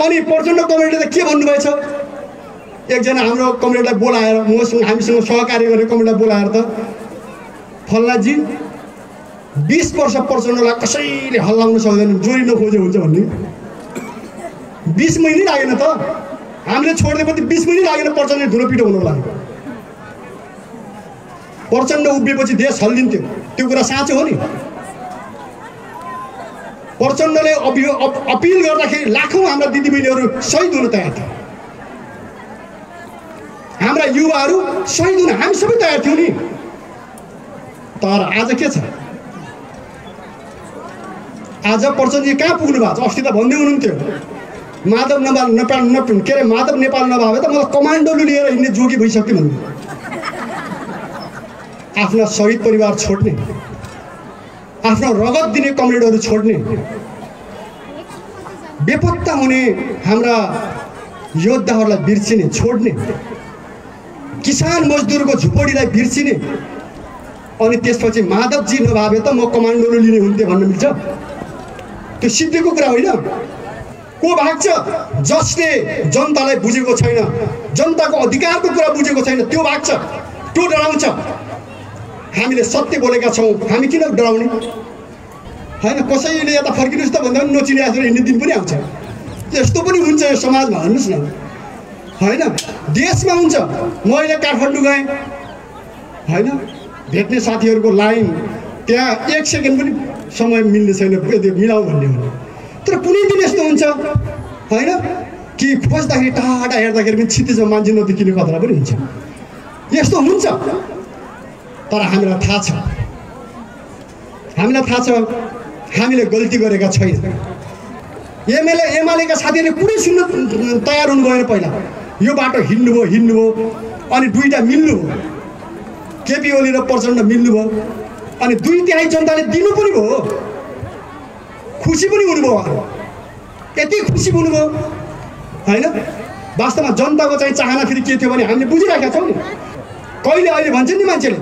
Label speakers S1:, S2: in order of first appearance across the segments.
S1: अनि प्रचण्ड कमरेडले के भन्नुभएछ एकजना हाम्रो कमरेडलाई बोलाएर हामीसँग सहकार्य गर्ने कमरेडलाई बोलाएर त फल्लाजी 20 वर्ष प्रचण्डलाई कसैले हल्लाउन सक्दैन जोडी नखोजे हुन्छ भन्ने 20 महिनै लागेन त हामीले छोड्दिएपछि 20 महिनै लागेन प्रचण्डले धुलो पिटो हुन लाग्यो प्रचण्ड उभिएपछि देश हल्लिन्थ्यो त्यो कुरा साँचो हो नि प्रचण्डले अपिल गर्दाखेरि लाखौं हाम्रा दिदीबहिनीहरू शहीद हुन तयार थिए हाम्रा युवाहरू शहीद हुन हामी सबै तयार थियौं नि तर आज के छ आज प्रचण्डजी कहाँ पुग्नु भएको छ अस्ति त भन्दै हुनुहुन्थ्यो माधव नेपाल नभए त मलाई कमान्डोले लिएर हिँड्ने जोगी भइसक्यो भन्नु आफ्ना शहीद परिवार छोड्ने आफ्नो रगत दिने कमरेडहरू छोड्ने बेपत्ता हुने हाम्रा योद्धाहरूलाई बिर्सिने छोड्ने किसान मजदुरको झुपडीलाई बिर्सिने अनि त्यसपछि माधवजी नभए त म कमान्डोले लिने हुन्थे भन्न मिल्छ त्यो सिद्धिको कुरा होइन को भाग्छ जसले जनतालाई बुझेको छैन जनताको अधिकारको कुरा बुझेको छैन त्यो भाग्छ त्यो डराउँछ हामीले सत्य बोलेका छौं हामी किन डराउने हैन कसैले यता फर्किनुस् त भन्दा पनि नचिने आएर हिँड्ने दिन पनि आउँछ यस्तो पनि हुन्छ यो समाजमा भन्नुस् न हैन देशमा हुन्छ म अहिले काठमाडौँ गएँ हैन भेट्ने साथीहरुको लाइन त्यहाँ 1 सेकेन्ड पनि समय मिल्ने छैन मिलाऊ भन्ने हो तर कुनै दिन यस्तो हुन्छ हैन कि खोज्दाखेरि टाढा हेर्दाखेरि पनि छितेजमा मान्छे नदेखिने खतरा पनि हुन्छ यस्तो हुन्छ तर हामीलाई थाहा छ हामीले गल्ती गरेका छैन एमालेका साथीहरुले कुनै सुन्न तयार हुनु भएन पहिला यो बाटो हिड्नुभयो अनि दुईटा मिल्नु भयो केपी ओली र प्रचण्ड मिल्नु भयो अनि 2/3 जनताले दिनु पनि भयो खुसी पनि हुनुभयो यति खुसी हुनुभयो हैन वास्तवमा जनताको चाहिँ चाहना फेरि के थियो भने हामीले बुझिराखेका छौं नि कहिले अहिले भन्छन् नि मान्छेले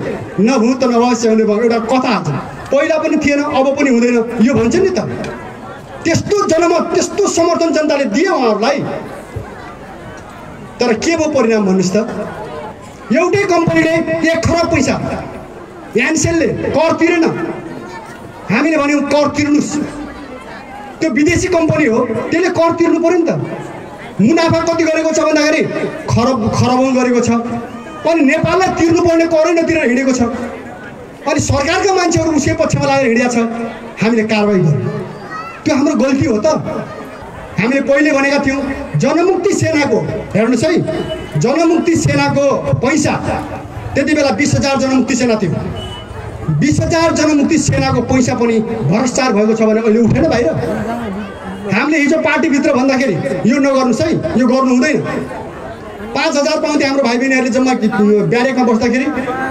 S1: नभूत नभवस्य हुने भयो एउटा कथा छ पहिला पनि थिएन अब पनि हुँदैन यो भन्छन् नि त त्यस्तो जनमत त्यस्तो समर्थन जनताले दियो उहाँहरूलाई तर के भयो परिणाम भन्नुस् त एउटै कम्पनीले 1 खरब पैसा यान्सेलले कर तिरेन हामीले भन्यौं कर तिर्नुस् त्यो विदेशी कम्पनी हो त्यसले कर तिर्नु पर्यो नि त मुनाफा कति गरेको छ भन्दाखेरि खरबौं गरेको छ अनि नेपाललाई तिर्नुपर्ने करै नतिरेर हिँडेको छ अनि सरकारका मान्छेहरू उसकै पक्षमा लागेर हिँडेका छ हामीले कारबाही गर्यौं त्यो हाम्रो गल्ती हो त हामीले पहिले भनेका थियौं जनमुक्ति सेनाको हेर्नुस् है जनमुक्ति सेनाको पैसा त्यति बेला 20,000 जनमुक्ति सेना थियो 20,000 जनमुक्ति सेनाको पैसा पनि भ्रष्टाचार भएको छ भने अहिले उठेन बाहिर हामीले हिजो पार्टी भित्र भन्दाखेरि यो नगर्नुस् है यो गर्नु हुँदैन 5,000 पाउँथे हाम्रो भाइ बहिनीहरुले जम्मा ब्यारेकमा बस्दाखेरि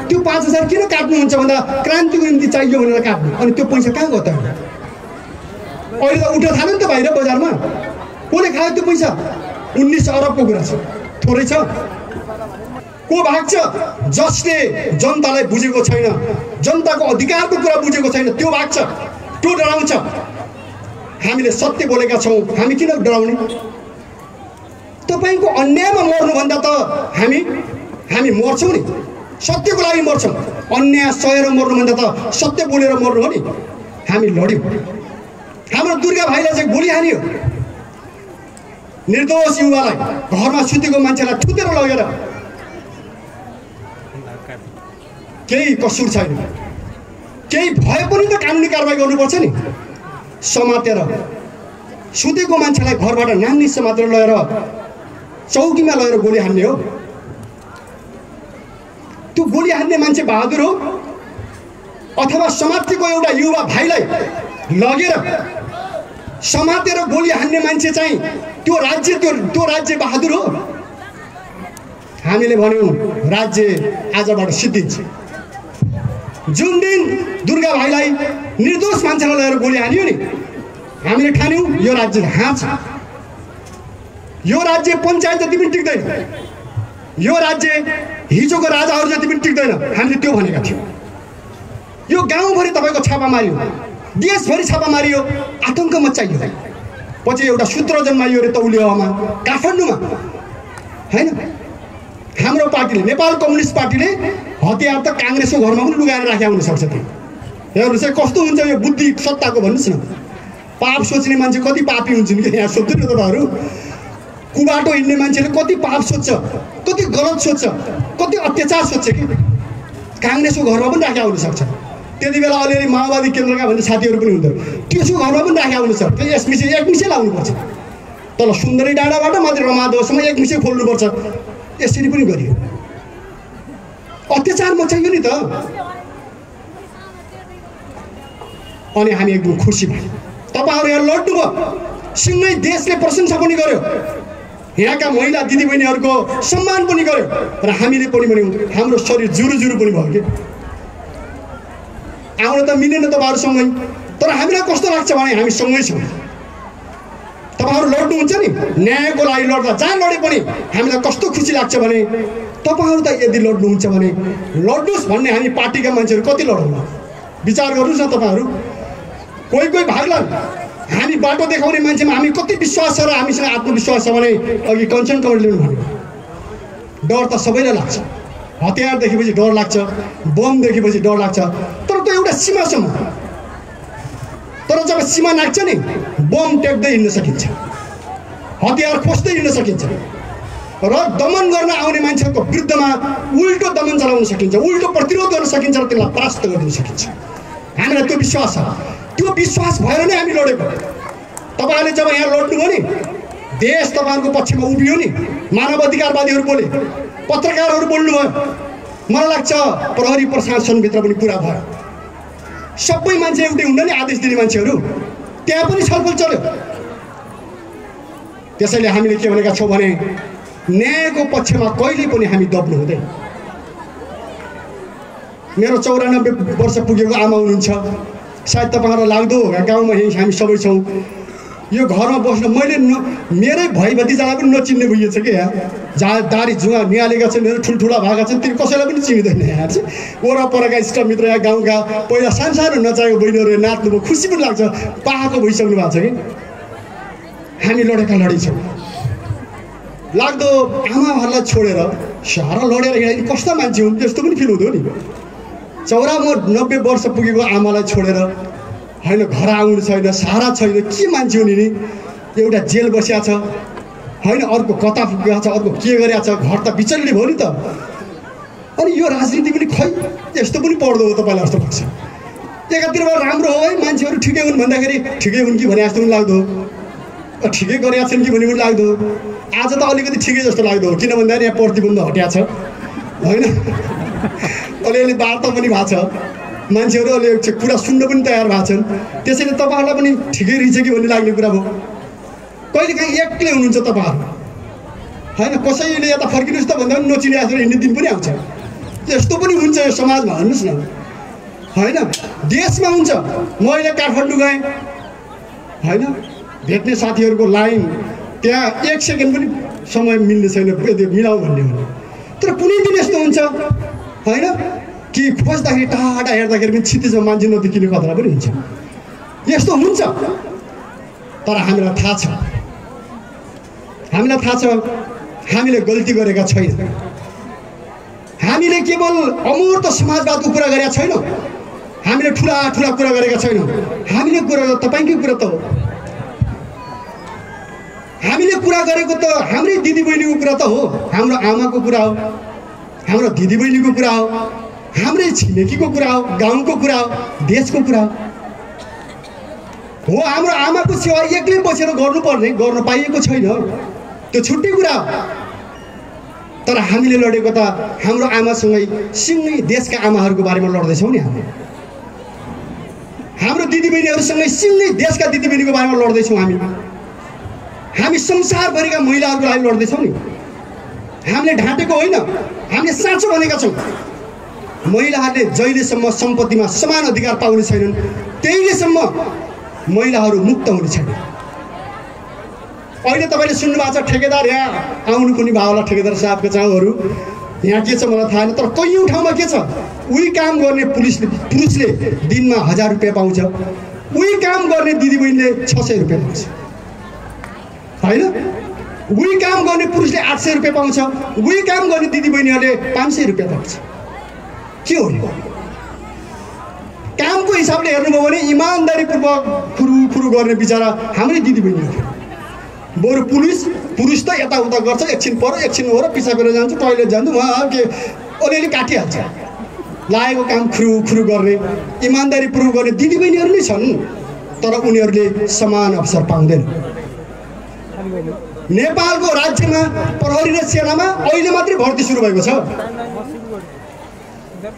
S1: त्यो 5,000 किन काट्नुहुन्छ भन्दा क्रान्तिको निम्ति चाहियो भनेर काट्नु अनि त्यो पैसा कहाँ गयो त अहिले त उठ्न थाल्यो नि त बाहिर बजारमा कोले खायो त्यो पैसा 19 अरबको कुरा छ थोरै छ को भाग्छ जसले जनतालाई बुझेको छैन जनताको अधिकारको कुरा बुझेको छैन त्यो भाग्छ त्यो डराउँछ हामीले सत्य बोलेका छौं हामी किन डराउने तपाईको अन्यायमा मर्नु भन्दा त हामी मर्छौं नि सत्यको लागि मर्छौं अन्याय सहेर मर्नु भन्दा त सत्य बोलेर मर्नु हो नि हामी लड्यौं हाम्रो दुर्गा भाइले चाहिँ गोली हान्यो निर्दोष युवालाई घरमा सुतेको मान्छेलाई ठुतेर लगेर केही कसूर छैन केही भए पनि त कानुनी कारबाही गर्नुपर्छ नि समातेर सुतेको मान्छेलाई घरबाट नाङ्गी समातेर लगेर चौकीमा लगेर गोली हान्ने हो त्यो गोली हान्ने मान्छे बहादुर हो अथवा समातेको एउटा युवा भाइलाई लगेर समातेर गोली हान्ने मान्छे चाहिँ त्यो राज्य बहादुर हो हामीले भन्यौं राज्य आजबाट सिद्धिन्छ जुन दिन दुर्गा भाइलाई निर्दोष मान्छेलाई लगेर गोली हान्यो नि हामीले ठान्यौं यो राज्य हाँछ यो राज्य पञ्चायत जति पनि टिक्दैन यो राज्य हिजोको राजाहरू जति पनि टिक्दैन हामीले त्यो भनेका थियौं यो गाउँभरि तपाईको छापा मारियो देशभरि छापा मारियो आतंक मच्चाइयो पछि एउटा सूत्र जन्माइयो अरे तौलियो हवामा काठमाडौँमा हैन। हाम्रो पार्टीले नेपाल कम्युनिस्ट पार्टीले हतियार त काङ्ग्रेसको घरमा पनि लुगाएर राखेको हुन सक्छ। त्यो हेर्नुहोस् है कस्तो हुन्छ यो बुद्धि सत्ताको भन्नुहोस् न। पाप सोच्ने मान्छे कति पापी हुन्छन् कि यहाँ सोध्नु न तपाईँहरू। कुबाटो हिँड्ने मान्छेले कति पाप सोच्छ, कति गलत सोच्छ, कति अत्याचार सोच्छ कि काङ्ग्रेसको घरमा पनि राखेको हुनसक्छ। त्यति बेला अलिअलि माओवादी केन्द्रका भन्ने साथीहरू पनि हुन्थ्यो, त्यसको घरमा पनि राखेको हुनसक्छ। त्यो एक मिसै लाउनुपर्छ। तल सुन्दरी डाँडाबाट मात्रै रमादोसम्म एक मिसै खोल्नुपर्छ। यसरी पनि गरियो। अत्याचार मचाइयो नि त। अनि हामी एकदम खुसी भयौँ। तपाईँहरू यहाँ लड्नुभयो, सिँगै देशले प्रशंसा पनि गर्यो, यहाँका महिला दिदीबहिनीहरूको सम्मान पनि गर्यो र हामीले पनि भन्यौँ हाम्रो शरीर जुरु पनि भयो कि आउन त मिलेन तपाईँहरूसँगै, तर हामीलाई कस्तो लाग्छ भने हामी सँगै छौँ। तपाईँहरू लड्नुहुन्छ नि, न्यायको लागि लड्दा जहाँ लडे पनि हामीलाई कस्तो खुसी लाग्छ भने तपाईँहरू त यदि लड्नुहुन्छ भने लड्नुहोस् भन्ने हामी पार्टीका मान्छेहरू कति लडौँला। विचार गर्नुहोस् न तपाईँहरू। कोही भाग्लान्, हामी बाटो देखाउने मान्छेमा हामी कति विश्वास छ र हामीसँग आत्मविश्वास छ भने अघि कञ्चन कमलले पनि भन्यो डर त सबैलाई लाग्छ। हतियार देखेपछि डर लाग्छ, बम देखेपछि डर लाग्छ, तर त्यो एउटा सीमासम्म। तर जब सीमा नाग्छ नि बम टेक्दै हिँड्न सकिन्छ, हतियार खोज्दै हिँड्न सकिन्छ र दमन गर्न आउने मान्छेहरूको विरुद्धमा उल्टो दमन चलाउन सकिन्छ, उल्टो प्रतिरोध गर्न सकिन्छ र त्यसलाई परास्त गरिदिन सकिन्छ। हामीलाई त्यो विश्वास छ। त्यो विश्वास भएर नै हामी लडेको। तपाईँहरूले जब यहाँ लड्नुभयो नि, देश तपाईँहरूको पक्षमा उभियो नि, मानव अधिकारवादीहरू बोले, पत्रकारहरू बोल्नुभयो, मलाई लाग्छ प्रहरी प्रशासनभित्र पनि पुरा भयो। सबै मान्छे एउटै हुन्न नि, आदेश दिने मान्छेहरू, त्यहाँ पनि छलफल चल्यो। त्यसैले हामीले के भनेका छौँ भने न्यायको पक्षमा कहिले पनि हामी दब्नु हुँदैन। मेरो 94 वर्ष पुगेको आमा हुनुहुन्छ, सायद तपाईँहरूलाई लाग्दो होगा गाउँमा यहीँ हामी सबै छौँ। यो घरमा बस्न मैले मेरै भाइ भतिजालाई पनि नचिन्ने भइएछ कि यहाँ जहाँ दारी जुवा निहालेका छन्, ठुल्ठुला भएका छन्, तिनी कसैलाई पनि चिनिँदैन। यहाँ चाहिँ वरपरका इष्टमित्र यहाँ गाउँका पहिला सानो नचाहेको बहिनीहरू नाच्नुभयो, खुसी पनि लाग्छ, पाएको भइसक्नु भएको छ कि हामी लडेका लडी छौँ। लाग्दो आमाहरूलाई छोडेर सहर लडेर हिँड्ने कस्ता मान्छे हुन् त्यस्तो पनि फिल हुँदो नि। 94 वर्ष पुगेको आमालाई छोडेर होइन घर आउनु छैन, सहारा छैन, के मान्छे हो नि। एउटा जेल बसिया छ होइन, अर्को कता पुगेको छ, अर्को के गरेको छ, घर त बिचल्ली भयो नि त। अनि यो राजनीति पनि खै यस्तो पनि पर्दो हो तपाईँलाई जस्तो लाग्छ। एकातिरबाट राम्रो हो है, मान्छेहरू ठिकै हुन् भन्दाखेरि ठिकै हुन् कि भने जस्तो पनि लाग्दो, ठिकै गरेका छन् कि भने पनि लाग्दो। आज त अलिकति ठिकै जस्तो लाग्दो, किन भन्दाखेरि यहाँ प्रतिबन्ध हटिया छ होइन, अलिअलि वार्ता पनि भएको छ, मान्छेहरू अलि कुरा सुन्न पनि तयार भएको छन्। त्यसैले तपाईँहरूलाई पनि ठिकै रहेछ कि भन्ने लाग्ने कुरा भयो। कहिलेकाहीँ एक्लै हुनुहुन्छ तपाईँहरू होइन, कसैले यता फर्किनुहोस् त भन्दा पनि नचिने आएर हिँड्ने दिन पनि आउँछ। यस्तो पनि हुन्छ यो समाजमा, भन्नुहोस् न होइन। देशमा हुन्छ, म अहिले काठमाडौँ गएँ होइन, भेट्ने साथीहरूको लाइन त्यहाँ 1 सेकेन्ड पनि समय मिल्ने छैन मिलाऊ भन्ने हो। तर कुनै दिन यस्तो हुन्छ होइन कि खोज्दाखेरि टाढा हेर्दाखेरि पनि क्षितिजमा मान्छे नदेखिने खतरा पनि हुन्छ। यस्तो हुन्छ, तर हामीलाई थाहा छ, हामीले गल्ती गरेका छैन। हामीले केवल अमूर्त समाजवादको कुरा गरेका छैनौँ, हामीले ठुला कुरा गरेका छैनौँ। हामीले कुरा तपाईँकै कुरा त हो, हामीले कुरा गरेको त हाम्रै दिदीबहिनीको कुरा त हो, हाम्रो आमाको कुरा हो, हाम्रो दिदीबहिनीको कुरा हो, हाम्रै छिमेकीको कुरा हो, गाउँको कुरा हो, देशको कुरा हो। हाम्रो आमाको सेवा एक्लै बसेर गर्नुपर्ने, गर्न पाइएको छैन, त्यो छुट्टै कुरा हो। तर हामीले लडेको त हाम्रो आमासँगै सिँगै देशका आमाहरूको बारेमा लड्दैछौँ नि। हाम्रो दिदीबहिनीहरूसँगै सिँगै देशका दिदीबहिनीको बारेमा लड्दैछौँ। हामी संसारभरिका महिलाहरूको लागि लड्दैछौँ नि। हामीले ढाँटेको होइन, हामीले साँचो भनेका छौँ। महिलाहरूले जहिलेसम्म सम्पत्तिमा समान अधिकार पाउने छैनन् त्यहिलेसम्म महिलाहरू मुक्त हुने छैनन्। अहिले तपाईँले सुन्नुभएको छ ठेकेदार यहाँ आउनु पनि भयो होला, ठेकेदार साहबको चाउहरू यहाँ के छ मलाई थाहा छैन, तर कैयौँ ठाउँमा के छ, उही काम गर्ने पुरुषले दिनमा 1000 रुपियाँ पाउँछ, उही काम गर्ने दिदीबहिनीले 600 रुपियाँ पाउँछ। होइन? उही काम गर्ने पुरुषले 800 रुपियाँ पाउँछ, उही काम गर्ने दिदीबहिनीहरूले 500 रुपियाँ पाउँछ। के हो यो? कामको हिसाबले हेर्नुभयो भने इमान्दारीपूर्वक फुरु गर्ने बिचरा हाम्रै दिदीबहिनीहरू। बरु पुरुष त यताउता गर्छ, एकछिन पर एकछिन हो र पिछा गरेर जान्छ, टोइलेट जान्छ, उहाँ के अलिअलि काटिहाल्छ। लागेको काम खुरु गर्ने इमान्दारीपूर्वक गर्ने दिदीबहिनीहरू नै छन्, तर उनीहरूले समान अवसर पाउँदैन। नेपालको राज्यमा प्रहरी र सेनामा अहिले मात्रै भर्ती सुरु भएको छ।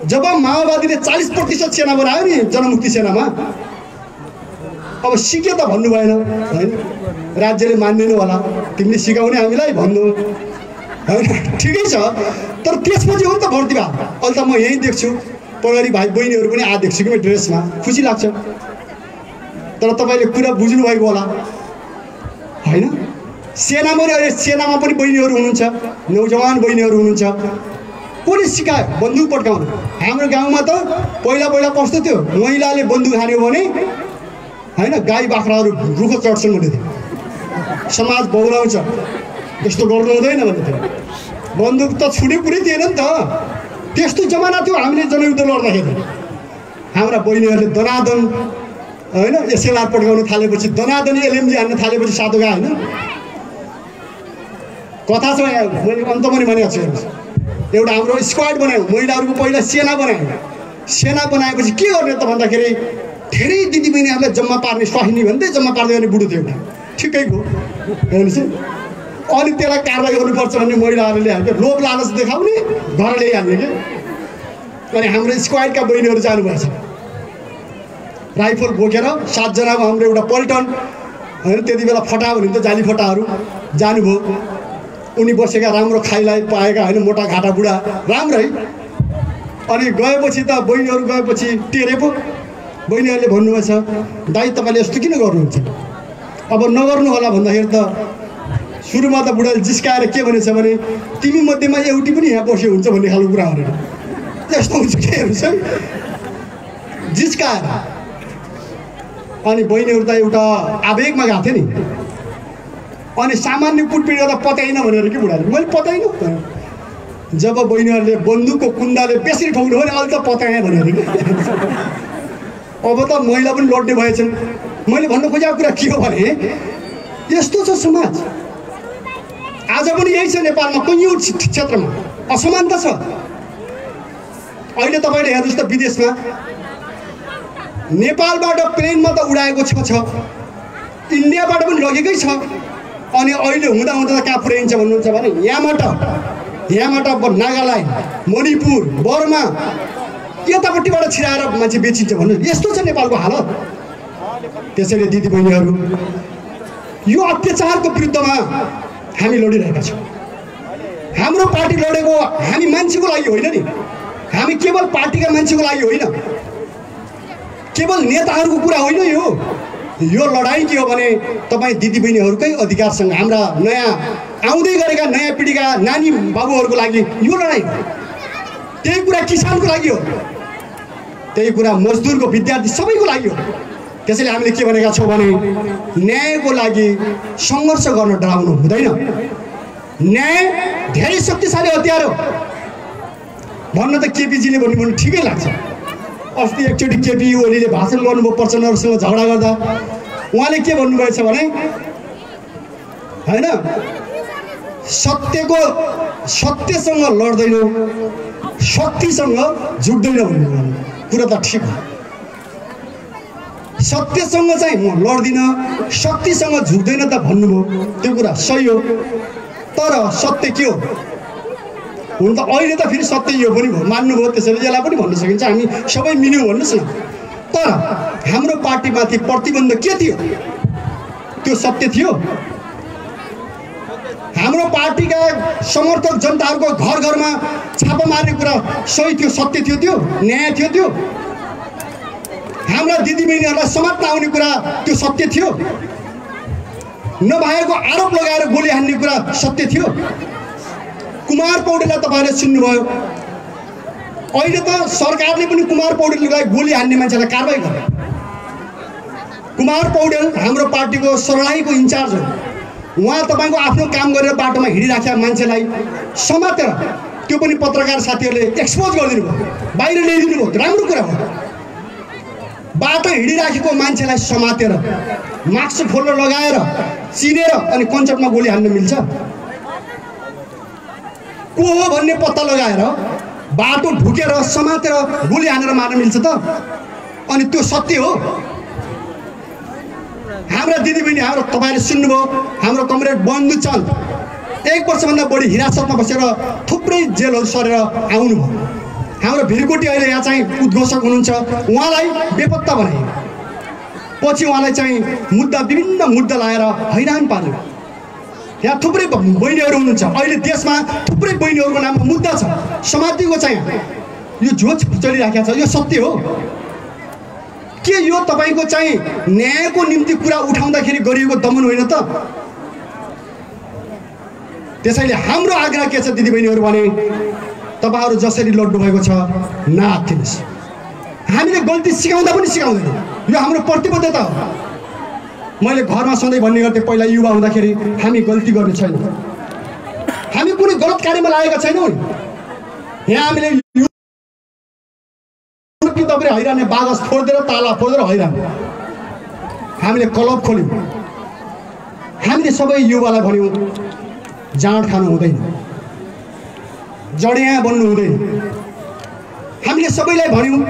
S1: जब माओवादीले 40% सेना बनायो नि जनमुक्ति सेनामा, अब सिके त भन्नु भएन होइन, राज्यले मान्दैन होला, तिमीले सिकाउने हामीलाई भन्नु होइन, ठिकै छ। तर त्यसपछि हो नि त भर्ती भयो। अहिले त म यहीँ देख्छु प्रहरी भाइ बहिनीहरू पनि देख्छु कि म ड्रेसमा, खुसी लाग्छ। तर तपाईँले कुरा बुझ्नु भएको होला होइन? सेनामा पनि बहिनीहरू हुनुहुन्छ, नौजवान बहिनीहरू हुनुहुन्छ। कसले सिकायो बन्दुक पड्काउनु? हाम्रो गाउँमा त पहिला कस्तो थियो, महिलाले बन्दुक हान्यो भने होइन गाई बाख्राहरू रुखो चढ्छन् भन्ने थियो, समाज बौलाउँछ, यस्तो गर्नु हुँदैन भन्ने थियो। बन्दुक त छुने कुरै थिएन नि त, त्यस्तो जमाना थियो। हामीले जनयुद्ध लड्दाखेरि हाम्रा बहिनीहरूले दनादन होइन एसएलआर पड्काउन थालेपछि, दनादन एलएमजी हान्न थालेपछि साधुगा होइन कथा छ। मैले अन्तमा नि भनेको छु, एउटा हाम्रो स्क्वाड बनायौँ, महिलाहरूको पहिला सेना बनायौँ। सेना बनाएपछि के गर्ने त भन्दाखेरि धेरै दिदीबहिनीहरूलाई जम्मा पार्ने, स्वाहिनी भन्दै जम्मा पार्दै गर्ने बुढो थियो एउटा, ठिकैको हेर्नुहोस्। अनि त्यसलाई कारवाही गर्नुपर्छ भन्ने महिलाहरूले ल्यायो, लोभ लालच देखाउने, घर ल्याइहाल्ने कि। अनि हाम्रो स्क्वाडका बहिनीहरू जानुभएछ राइफल बोकेर, 7 जनाको हाम्रो एउटा पल्टन होइन, त्यति बेला फटा भन्यो त जाली फटाहरू जानुभयो। उनी बसेका राम्रो खाइलाई पाएका होइन, मोटा घाटा बुढा राम्रै। अनि गएपछि त बहिनीहरू गएपछि टेरे पो बहिनीहरूले भन्नुभएछ, दाइ तपाईँले यस्तो किन गर्नुहुन्छ? अब नगर्नु होला भन्दाखेरि त सुरुमा त बुढाले जिस्काएर के भनेछ भने तिमी मध्येमा एउटी पनि यहाँ बस्यो हुन्छ भन्ने खालको कुरा गरेर यस्तो हुन्छ के हेर्नुहोस् है, जिस्काएर। अनि बहिनीहरू त एउटा आवेगमा गएको थियो नि। अनि सामान्य कुटपिट गर्दा पताइन भनेर कि बुढाले, मैले पताइनँ। जब बहिनीहरूले बन्दुकको कुन्दाले बेसरी ठोक्नु भने अहिले त पताएँ भनेर कि। अब त महिला पनि लड्ने भएछन्। मैले भन्नु खोजेको कुरा के हो भने यस्तो छ समाज, आज पनि यही छ नेपालमा, कैयौँ क्षेत्रमा असमानता छ। अहिले तपाईँले हेर्नुहोस् त विदेशमा नेपालबाट प्लेनमा त उडाएको छ, इन्डियाबाट पनि लगेकै छ। अनि अहिले हुँदा त कहाँ पुर्याइन्छ भन्नुहुन्छ भने यहाँबाट नागाल्यान्ड, मणिपुर, बर्मा यतापट्टिबाट छिराएर मान्छे बेचिन्छ भन्नु। यस्तो छ नेपालको हालत। त्यसैले दिदीबहिनीहरू, यो अत्याचारको विरुद्धमा हामी लडिरहेका छौँ। हाम्रो पार्टी लडेको हामी मान्छेको लागि होइन नि, हामी केवल पार्टीका मान्छेको लागि होइन, केवल नेताहरूको कुरा होइन। यो लडाइँ के हो भने तपाईँ दिदीबहिनीहरूकै अधिकारसँग, हाम्रा नयाँ आउँदै गरेका नयाँ पिँढीका नानी बाबुहरूको लागि यो लडाइँ हो। त्यही कुरा किसानको लागि हो, त्यही कुरा मजदुरको, विद्यार्थी सबैको लागि हो। त्यसैले हामीले के भनेका छौँ भने न्यायको लागि सङ्घर्ष गर्न डराउनु हुँदैन। न्याय धेरै शक्तिशाली हतियार हो भन्न त केपीजीले भन्नु ठिकै लाग्छ। अस्ति एकचोटि केपी ओलीले भाषण गर्नुभयो प्रचण्डहरूसँग झगडा गर्दा, उहाँले के भन्नुभएछ भने होइन सत्यसँग लड्दैन, शक्तिसँग झुक्दैन भन्नुभयो। कुरा त ठिक हो, सत्यसँग चाहिँ म लड्दिनँ, शक्तिसँग झुक्दैन त भन्नुभयो, त्यो कुरा सही हो। तर सत्य के हो? हुन त अहिले त फेरि सत्य यो पनि भयो, मान्नुभयो, त्यसैले यसलाई पनि भन्न सकिन्छ हामी सबै मिल्यौँ भन्नुहोस् न। तर हाम्रो पार्टीमाथि प्रतिबन्ध के थियो? त्यो सत्य थियो। हाम्रो पार्टीका समर्थक जनताहरूको घर घरमा छापा मार्ने कुरा सही थियो, सत्य थियो, त्यो न्याय थियो। त्यो हाम्रा दिदीबहिनीहरूलाई समात्न आउने कुरा त्यो सत्य थियो। नभएको आरोप लगाएर गोली हान्ने कुरा सत्य थियो। कुमार पौडेललाई तपाईँले सुन्नुभयो, अहिले त सरकारले पनि कुमार पौडेललाई गोली हान्ने मान्छेलाई कारवाही गर्यो। कुमार पौडेल हाम्रो पार्टीको सर्लाहीको इन्चार्ज हो, उहाँ तपाईँको आफ्नो काम गरेर बाटोमा हिँडिराखेका मान्छेलाई समातेर त्यो पनि पत्रकार साथीहरूले एक्सपोज गरिदिनु भयो, बाहिर ल्याइदिनु भयो। राम्रो कुरा हो। बाटो हिँडिराखेको मान्छेलाई समातेर मास्क खोल्न लगाएर चिनेर अनि कन्सर्टमा गोली हान्न मिल्छ? को हो भन्ने पत्ता लगाएर बाटो ढुकेर समातेर गोली हानेर मार्न मिल्छ त? अनि त्यो सत्य हो? हाम्रा दिदीबहिनी, हाम्रो तपाईँले सुन्नुभयो, हाम्रो कमरेड बन्धु चन्द 1 वर्षभन्दा बढी हिरासतमा बसेर थुप्रै जेलहरू सरेर आउनुभयो। हाम्रो भिरकोटी अहिले यहाँ चाहिँ उद्घोषक हुनुहुन्छ, उहाँलाई बेपत्ता बनायो। पछि उहाँलाई चाहिँ विभिन्न मुद्दा लाएर हैरान पार्यो। यहाँ थुप्रै बहिनीहरू हुनुहुन्छ, अहिले देशमा थुप्रै बहिनीहरूको नाममा मुद्दा छ, समातिको चाहिँ यो झोज चलिराखेको छ। यो सत्य हो के? यो तपाईँको चाहिँ न्यायको निम्ति कुरा उठाउँदाखेरि गरिएको दमन होइन त? त्यसैले हाम्रो आग्रह के छ दिदीबहिनीहरू भने, तपाईँहरू जसरी लड्नु भएको छ नआत्तिनुहोस्। हामीले गल्ती सिकाउँदा पनि सिकाउँदैन, यो हाम्रो प्रतिबद्धता हो। मैले घरमा सधैँ भन्ने गर्थेँ, पहिला युवा हुँदाखेरि हामी गल्ती गर्ने छैनौँ, हामी कुनै गलत कार्यमा लागेका छैनौँ। यहाँ हामीले हैरान बागस फोडिदिएर ताला फोडेर हैरान हामीले क्लब खोल्यौँ। हामीले सबै युवालाई भन्यौँ जाँड खानु हुँदैन, जडिया बन्नु हुँदैन। हामीले सबैलाई भन्यौँ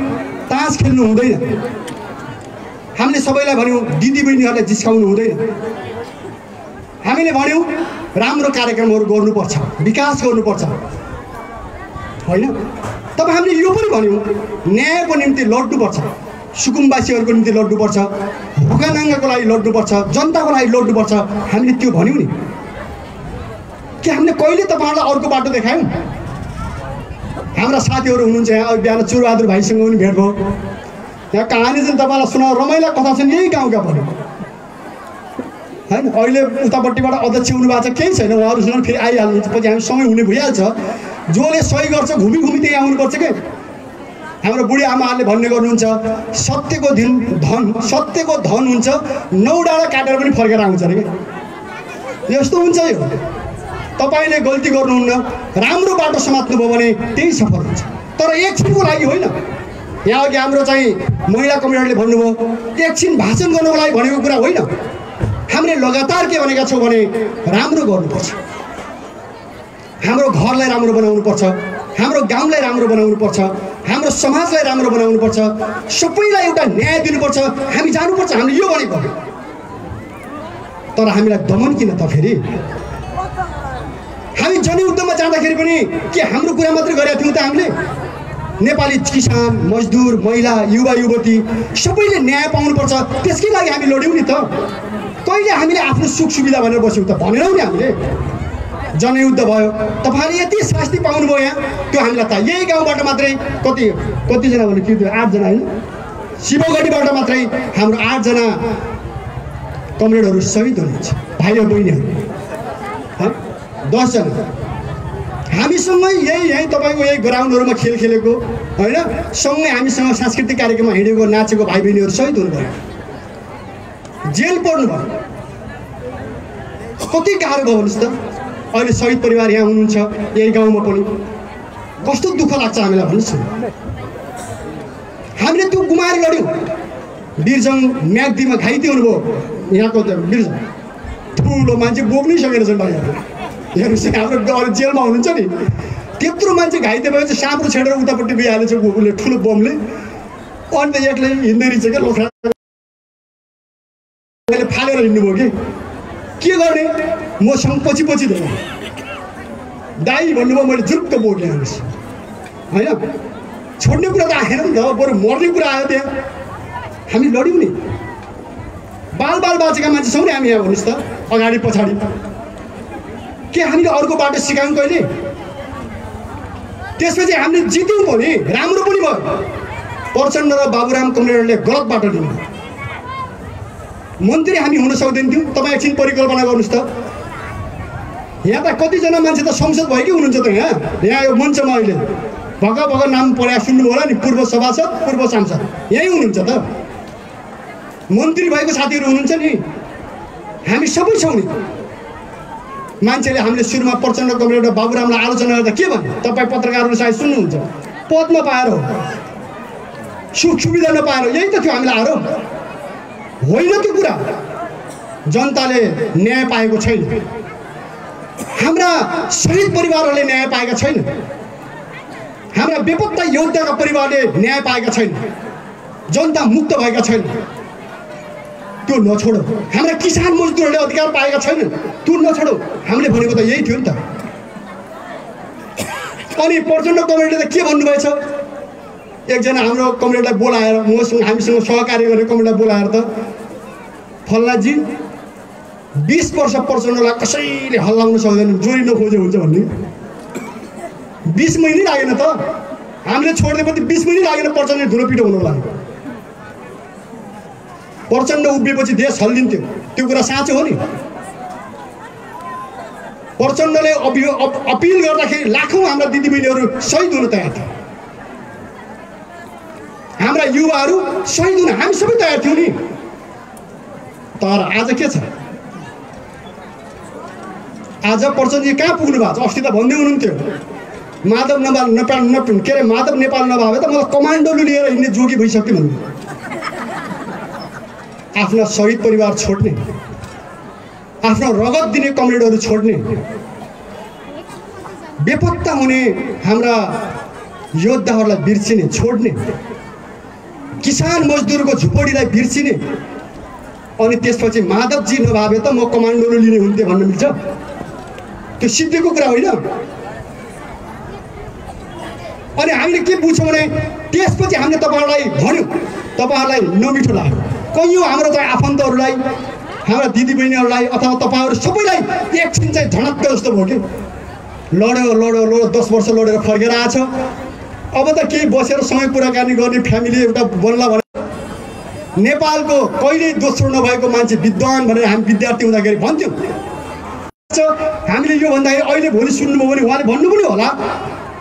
S1: तास खेल्नु हुँदैन। हामीले सबैलाई भन्यौँ दिदीबहिनीहरूलाई जिस्काउनु हुँदैन। हामीले भन्यौँ राम्रो कार्यक्रमहरू गर्नुपर्छ, विकास गर्नुपर्छ, होइन? तब हामीले यो पनि भन्यौँ न्यायको निम्ति लड्नुपर्छ, सुकुम्बासीहरूको निम्ति लड्नुपर्छ, भोकानाङ्गाको लागि लड्नुपर्छ, जनताको लागि लड्नुपर्छ। हामीले त्यो भन्यौँ नि। के हामीले कहिले तपाईँहरूलाई अर्को बाटो देखायौँ? हाम्रा साथीहरू हुनुहुन्छ यहाँ, बिहान चुरबहादुर भाइसँग पनि भेट भयो। यहाँ कहानी चाहिँ तपाईँलाई सुनाउ, रमाइला कथा छन् यही गाउँका भन्यो, होइन? अहिले उतापट्टिबाट अध्यक्ष हुनुभएको छ, केही छैन, उहाँहरूसँग फेरि आइहाल्नुहुन्छ, पछि हामी समय हुने भइहाल्छ। जसले सही गर्छ घुमी घुमी त्यही आउनुपर्छ के? हाम्रो बुढी आमाहरूले भन्ने गर्नुहुन्छ, सत्यको धन हुन्छ, 9 डाँडा काटेर पनि फर्केर आउँछ अरे के? यस्तो हुन्छ यो। तपाईँले गल्ती गर्नुहुन्न, राम्रो बाटो समात्नुभयो भने त्यही सफल हुन्छ, तर एकछिनको लागि होइन। यहाँ अघि हाम्रो चाहिँ महिला कमिटीले भन्नुभयो, एकछिन भाषण गर्नको लागि भनेको कुरा होइन। हामीले लगातार के भनेका छौँ भने राम्रो गर्नुपर्छ, हाम्रो घरलाई राम्रो बनाउनुपर्छ, हाम्रो गाउँलाई राम्रो बनाउनुपर्छ, हाम्रो समाजलाई राम्रो बनाउनुपर्छ, सबैलाई एउटा न्याय दिनुपर्छ। हामी जानुपर्छ, हामीले यो भनेको। तर हामीलाई दमन किन त? फेरि हामी जनयुद्धमा जाँदाखेरि पनि के हाम्रो कुरा मात्रै गरेका थियौँ त? हामीले नेपाली किसान, मजदुर, महिला, युवा युवती सबैले न्याय पाउनुपर्छ, त्यसकै लागि हामी लड्यौँ नि त। कहिले हामीले आफ्नो सुख सुविधा भनेर बस्यौँ त? भनेनौँ नि हामीले। जनयुद्ध भयो, तपाईँले यति शास्ति पाउनुभयो यहाँ, त्यो हामीलाई त यही गाउँबाट मात्रै कतिजना भने कि 8 जना होइन, शिवगढीबाट मात्रै हाम्रो 8 जना कमरेडहरू शहीद हुनुहुन्छ, भाइ बहिनीहरू 10 जना। हामीसँग यही तपाईँको यही ग्राउन्डहरूमा खेल खेलेको होइन, सँगै हामीसँग सांस्कृतिक कार्यक्रममा हिँडेको नाचेको भाइ बहिनीहरू शहीद हुनुभयो, जेल पर्नुभयो। कति गाह्रो भयो भन्नुहोस् त? अहिले शहीद परिवार यहाँ हुनुहुन्छ, यही गाउँमा पनि कस्तो दुःख लाग्छ हामीलाई भन्नुहोस् न। हामीले त्यो गुमाएर लड्यौँ। बिरजङ म्याग्दीमा घाइते हुनुभयो यहाँको बिरजङ, ठुलो मान्छे बोक्नै सकेन छन् भाइहरू। हेर्नुहोस् हाम्रो जेलमा हुनुहुन्छ नि, त्यत्रो मान्छे घाइते भएपछि साँप्रो छेडेर उतापट्टि गइहालेछ उसले, ठुलो बमले। अनि त एक्लै हिँड्दै रहेछ क्या, लोखा फालेर हिँड्नुभयो के गर्ने? मसँग पछि दिनु दाई भन्नुभयो, मैले जुरुक्क बोकेँ। हेर्नुहोस् होइन, छोड्ने कुरा त आएन नि त, बरु मर्ने कुरा आयो त्यहाँ। हामी लड्यौँ नि, बाल बाँचेका मान्छेसँग नि हामी यहाँ भन्नुहोस् त, अगाडि पछाडि। के हामीले अर्को बाटो सिकायौँ कहिले? त्यसपछि हामीले जित्यौँ पनि, राम्रो पनि भयो। प्रचण्ड र बाबुराम कमरेडले गलत बाटो लिनु, मन्त्री हामी हुन सक्दैन थियौँ। तपाईँ एकछिन परिकल्पना गर्नुहोस् त, यहाँ त कतिजना मान्छे त संसद भएकै हुनुहुन्छ त। यहाँ यो मञ्चमा अहिले भर्खर नाम पढाएर सुन्नुभयो होला नि, पूर्व सभासद, पूर्व सांसद यहीँ हुनुहुन्छ त, मन्त्री भएको साथीहरू हुनुहुन्छ नि। हामी सबै छौँ नि, मान्छेले हामीले सुरुमा प्रचण्ड कमरेड बाबुरामलाई आलोचना गर्दा के भन्यो? तपाईँ पत्रकारहरू सायद सुन्नुहुन्छ, पद नपाएर हो, सुख सुविधा नपाएर, यही त थियो हामीलाई आरोप होइन त्यो कुरा। जनताले न्याय पाएको छैन, हाम्रा शहीद परिवारहरूले न्याय पाएका छैन, हाम्रा बेपत्ता योद्धाका परिवारले न्याय पाएका छैन, जनता मुक्त भएका छैन। त्यो नछोडो। हाम्रा किसान मजदुरहरूले अधिकार पाएका छैनन्, त्यो नछोडो। हामीले भनेको त यही थियो नि त। अनि प्रचण्ड कमरेडले त के भन्नुभएछ? एकजना हाम्रो कमरेडलाई बोलाएर, हामीसँग सहकार्य गर्ने कमरेडलाई बोलाएर त फल्लाजी 20 वर्ष प्रचण्डलाई कसैले हल्लाउन सक्दैन, जोडी नखोजे हुन्छ भन्ने। 20 महिनै लागेन त, हामीले छोडिदिएपछि 20 महिनै लागेन प्रचण्डले धुलो पिटो हुनको लागि। प्रचण्ड उभिएपछि देश हल्लिन्थ्यो, त्यो कुरा साँचो हो नि। प्रचण्डले अपिल गर्दाखेरि लाखौँ हाम्रा दिदीबहिनीहरू शहीद हुन तयार थिए, हाम्रा युवाहरू शहीद हुन हामी सबै तयार थियौँ नि। तर आज के छ? आज प्रचण्डजी कहाँ पुग्नु भएको छ? अस्ति त भन्दै हुनुहुन्थ्यो माधव नेपाल के अरे माधव नेपाल नभए त मलाई कमान्डोले लिएर हिँड्ने जोगी भइसक्यो भन्नु। आफ्ना शहीद परिवार छोड्ने, आफ्नो रगत दिने कमरेडहरू छोड्ने, बेपत्ता हुने हाम्रा योद्धाहरूलाई बिर्सिने छोड्ने, किसान मजदुरको झुपडीलाई बिर्सिने, अनि त्यसपछि माधवजी नभए त म कमान्डोले लिने हुन्थेँ भन्न मिल्छ? त्यो सिद्धिको कुरा होइन। अनि हामीले के बुझ्छौँ भने त्यसपछि हामीले तपाईँहरूलाई भन्यौँ, तपाईँहरूलाई नमिठो लाग्यो। कैयौँ हाम्रो चाहिँ आफन्तहरूलाई, हाम्रा दिदीबहिनीहरूलाई अथवा तपाईँहरू सबैलाई एकछिन चाहिँ झनक्क जस्तो भयो कि लड्यो 10 वर्ष लडेर फर्केर आएछ। अब त केही बसेर सँगै कुराकानी गर्ने फ्यामिली एउटा बन्ला भने नेपालको कहिल्यै दोस्रो नभएको मान्छे विद्वान भनेर हामी विद्यार्थी हुँदाखेरि भन्थ्यौँ। हामीले यो भन्दाखेरि अहिले भोलि सुन्नुभयो भने उहाँले भन्नु पनि होला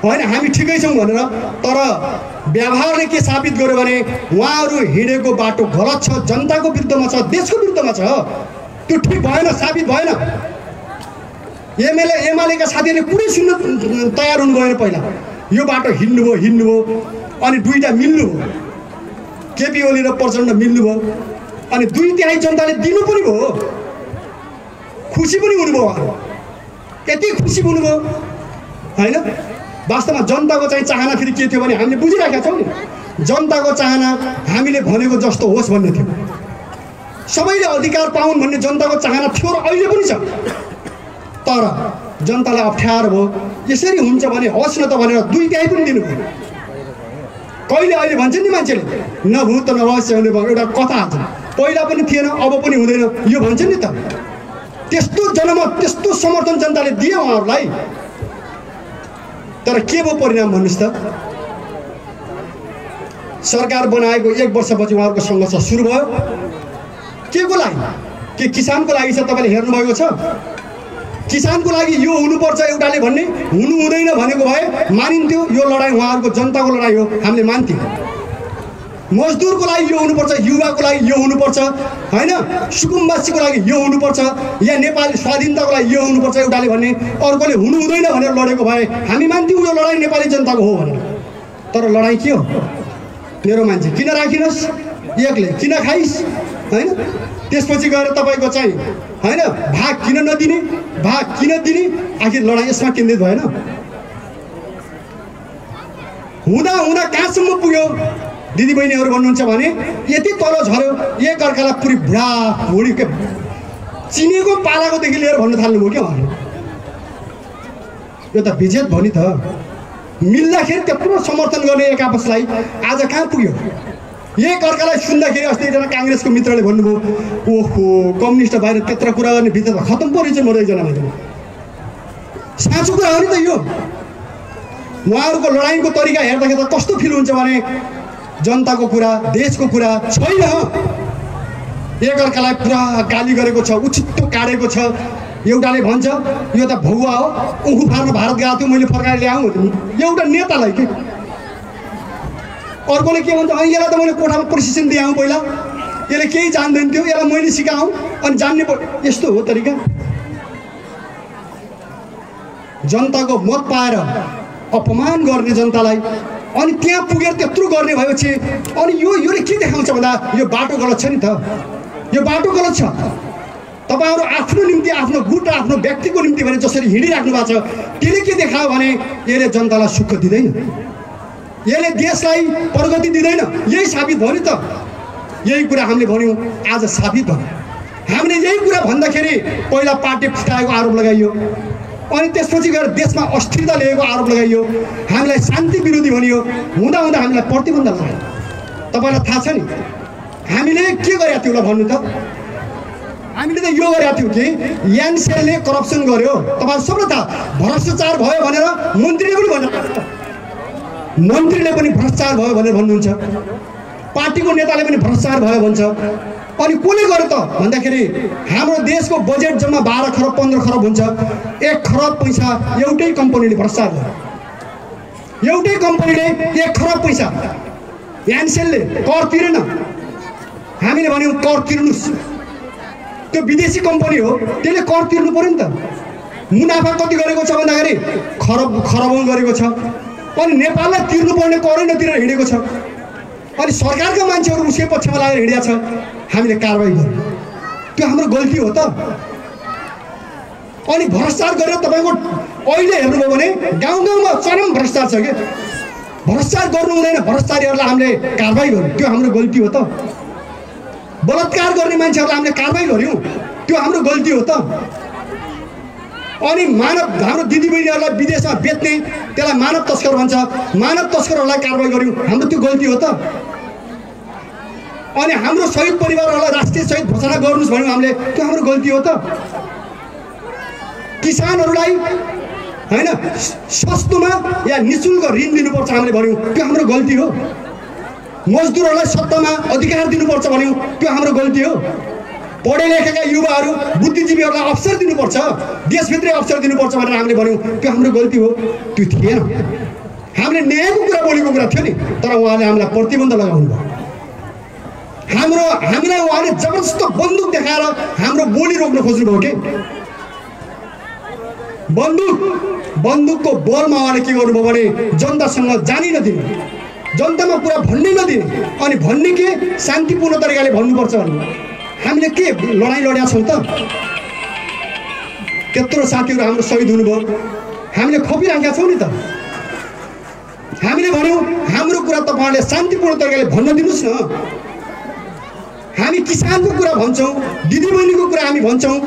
S1: होइन हामी ठिकै छौँ भनेर। तर व्यवहारले के साबित गर्यो भने उहाँहरू हिँडेको बाटो गलत छ, जनताको विरुद्धमा छ, देशको विरुद्धमा छ। त्यो ठिक भएन, साबित भएन। एमालेका साथीहरूले कुनै सुन्न तयार हुनु भएन। पहिला यो बाटो हिँड्नुभयो अनि दुईटा मिल्नुभयो, केपी ओली र प्रचण्ड मिल्नुभयो, अनि 2/3 जनताले दिनु पनि भयो, खुसी पनि हुनुभयो। यति खुसी हुनुभयो होइन। वास्तवमा जनताको चाहिँ चाहना फेरि के थियो भने हामीले बुझिराखेका छौँ नि। जनताको चाहना हामीले भनेको जस्तो होस् भन्ने थियो, सबैले अधिकार पाउन् भन्ने जनताको चाहना थियो र अहिले पनि छ। तर जनतालाई अप्ठ्यारो भयो, यसरी हुन्छ भने होस् न त भनेर 2/3 पनि दिनुभयो। कहिले अहिले भन्छ नि मान्छेले नभूत नभवस्य हुने भयो, एउटा कथा छ, पहिला पनि थिएन अब पनि हुँदैन यो भन्छ नि त। त्यस्तो जनमत, त्यस्तो समर्थन जनताले दिए उहाँहरूलाई। तर के भयो परिणाम भन्नुहोस् त? सरकार बनाएको 1 वर्षपछि उहाँहरूको सङ्घर्ष सुरु भयो। के को लागि? के किसानको लागि छ? तपाईँले हेर्नुभएको छ? किसानको लागि यो हुनुपर्छ एउटाले भन्ने, हुनु हुँदैन भनेको भए मानिन्थ्यो। यो लडाइँ उहाँहरूको जनताको लडाइँ हो, हामीले मान्थ्यौँ। मजदुरको लागि यो हुनुपर्छ, युवाको लागि यो हुनुपर्छ होइन, सुकुम्बासीको लागि यो हुनुपर्छ, या नेपाली स्वाधीनताको लागि यो हुनुपर्छ एउटाले भन्ने, अर्कोले हुनु हुँदैन भनेर लडेको भए हामी मान्थ्यौँ यो लडाइँ नेपाली जनताको हो भनेर। तर लडाइँ के हो? मेरो मान्छे किन राखिनुहोस्, एकले किन खाइस् होइन। त्यसपछि गएर तपाईँको चाहिँ होइन भाग किन नदिने, भाग किन दिने, आखिर लडाइँ यसमा केन्द्रित भएन। हुँदा हुँदा कहाँसम्म पुग्यो? दिदीबहिनीहरू भन्नुहुन्छ भने यति तल झऱ्यो, एक अर्कालाई पुरै बुढा बुढी चिनेको पालाकोदेखि लिएर भन्न थाल्नुभयो क्या उहाँले। यो त विजेत भयो नि त। मिल्दाखेरि त्यत्रो समर्थन गर्ने एक आपसलाई आज कहाँ पुग्यो? एक अर्कालाई सुन्दाखेरि अस्ति एकजना काङ्ग्रेसको मित्रले भन्नुभयो ओहो कम्युनिस्ट बाहिर त्यत्रो कुरा गर्ने भित्र त खतम परेछ मेरो एकजना मान्छे। साँचो कुरा हो नि त यो। उहाँहरूको लडाइँको तरिका हेर्दाखेरि त कस्तो फिल हुन्छ भने जनताको कुरा, देशको कुरा छैन। एक अर्कालाई पुरा गाली गरेको छ, उचित्तो काटेको छ। एउटाले भन्छ यो त भगुवा हो, उखु फार्न भारत गएको थियो मैले फर्काएर ल्याउँ, एउटा नेतालाई के। अर्कोले के भन्छ यसलाई त मैले कोठामा प्रशिक्षण दिएँ पहिला, यसले केही जान्दैन थियो, यसलाई मैले सिकाऊँ अनि जान्ने पऱ्यो। यस्तो हो तरिका। जनताको मत पाएर अपमान गर्ने जनतालाई अनि त्यहाँ पुगेर त्यत्रो गर्ने भएपछि अनि योले के देखाउँछ भन्दा यो बाटो गलत छ नि त। यो बाटो गलत छ। तपाईहरु आफ्नो निम्ति आफ्नो गुट आफ्नो व्यक्तिको निम्ति भने जसरी हिँडिराख्नु भएको छ त्यसले के देखायो भने यसले जनतालाई सुख दिँदैन, यसले देशलाई प्रगति दिँदैन। यही साबित भयो नि त। यही कुरा हामीले भन्यौं, आज साबित भयो। हामीले यही कुरा भन्दाखेरि पहिला पार्टी फुटाएको आरोप लगाइयो, अनि त्यसपछि गएर देशमा अस्थिरता ल्याएको आरोप लगाइयो, हामीलाई शान्ति विरोधी भनियो, हुँदा हुँदा हामीलाई प्रतिबन्ध लगायो। तपाईलाई थाहा छ नि हामीले के गरेका थियौँ ल भन्नु त। हामीले त यो गरेका थियौँ कि एनसेलले करप्सन गर्यो। तपाईहरु सबैलाई थाहा, भ्रष्टाचार भयो भनेर मन्त्रीले पनि भन्नु, मन्त्रीले पनि भ्रष्टाचार भयो भनेर भन्नुहुन्छ, पार्टीको नेताले पनि भ्रष्टाचार भयो भन्छ। अनि कसले गर्यो त भन्दाखेरि हाम्रो देशको बजेट जम्मा 12 खरब 15 खरब हुन्छ, 1 खरब पैसा एउटै कम्पनीले भ्रष्टाचार गर्यो। एउटै कम्पनीले 1 खरब पैसा एनसेलले कर तिरेन। हामीले भन्यौं कर तिर्नुस्, त्यो विदेशी कम्पनी हो त्यसले कर तिर्नु पर्यो नि त। मुनाफा कति गरेको छ भन्दाखेरि खरबौं गरेको छ, अनि नेपाललाई तिर्नु पर्ने करै नतिरेर हिँडेको छ। अनि सरकारका मान्छेहरू उसकै पक्षमा लागेर हिँडेको छ, हामीले कारबाही गर्यौं। त्यो हाम्रो गल्ती हो त। अनि भ्रष्टाचार गरेर तपाईको अहिले हेर्नुभयो भने गाउँ गाउँमा चरम भ्रष्टाचार छ के। भ्रष्टाचार गर्नु हुँदैन, भ्रष्टाचारीहरूलाई हामीले कारबाही गर्यौं, त्यो हाम्रो गल्ती हो त। बलात्कार गर्ने मान्छेहरूलाई हामीले कारबाही गर्यौं, त्यो हाम्रो गल्ती हो त। अनि हाम्रो दिदीबहिनीहरूलाई विदेशमा बेच्ने त्यसलाई मानव तस्कर भन्छ, मानव तस्करहरूलाई कारबाही गर्यौं, हाम्रो त्यो गल्ती हो त। अनि हाम्रो शहीद परिवारहरूलाई राष्ट्रिय शहीद घोषणा गर्नुस् भन्यौं हामीले, त्यो हाम्रो गल्ती हो त। किसानहरूलाई हैन सस्तोमा या निशुल्क ऋण दिनुपर्छ हामीले भन्यौं, त्यो हाम्रो गल्ती हो। मजदुरहरूलाई सत्तामा अधिकार दिनुपर्छ भन्यौं, त्यो हाम्रो गल्ती हो। पढे लेखेका युवाहरू बुद्धिजीवीहरूलाई अवसर दिनुपर्छ, देशभित्रै अवसर दिनुपर्छ भनेर हामीले भन्यौं, त्यो हाम्रो गल्ती हो। त्यो थिएन। हामीले न्यायको कुरा बोलेको कुरा थियो नि, तर उहाँले हामीलाई प्रतिबन्ध लगाउनु भयो। हामीलाई उहाँले जबरजस्त बन्दुक देखाएर हाम्रो बोली रोक्न खोज्नुभयो के। बन्दुकको बलमा उहाँले के गर्नुभयो भने जनतासँग जानी नदिने, जनतामा कुरा भन्नै नदिने, अनि भन्ने के शान्तिपूर्ण तरिकाले भन्नुपर्छ भन्ने। हामीले के लडाईँ लडेका छौँ त। त्यत्रो साथीहरू हाम्रो शहीद हुनुभयो, हामीले खोपिराखेका छौँ नि त। हामीले भन्यौँ हाम्रो कुरा तपाईहरुले शान्तिपूर्ण तरिकाले भन्न दिनुस् न। हामी किसानको कुरा भन्छौँ, दिदीबहिनीको कुरा हामी भन्छौँ,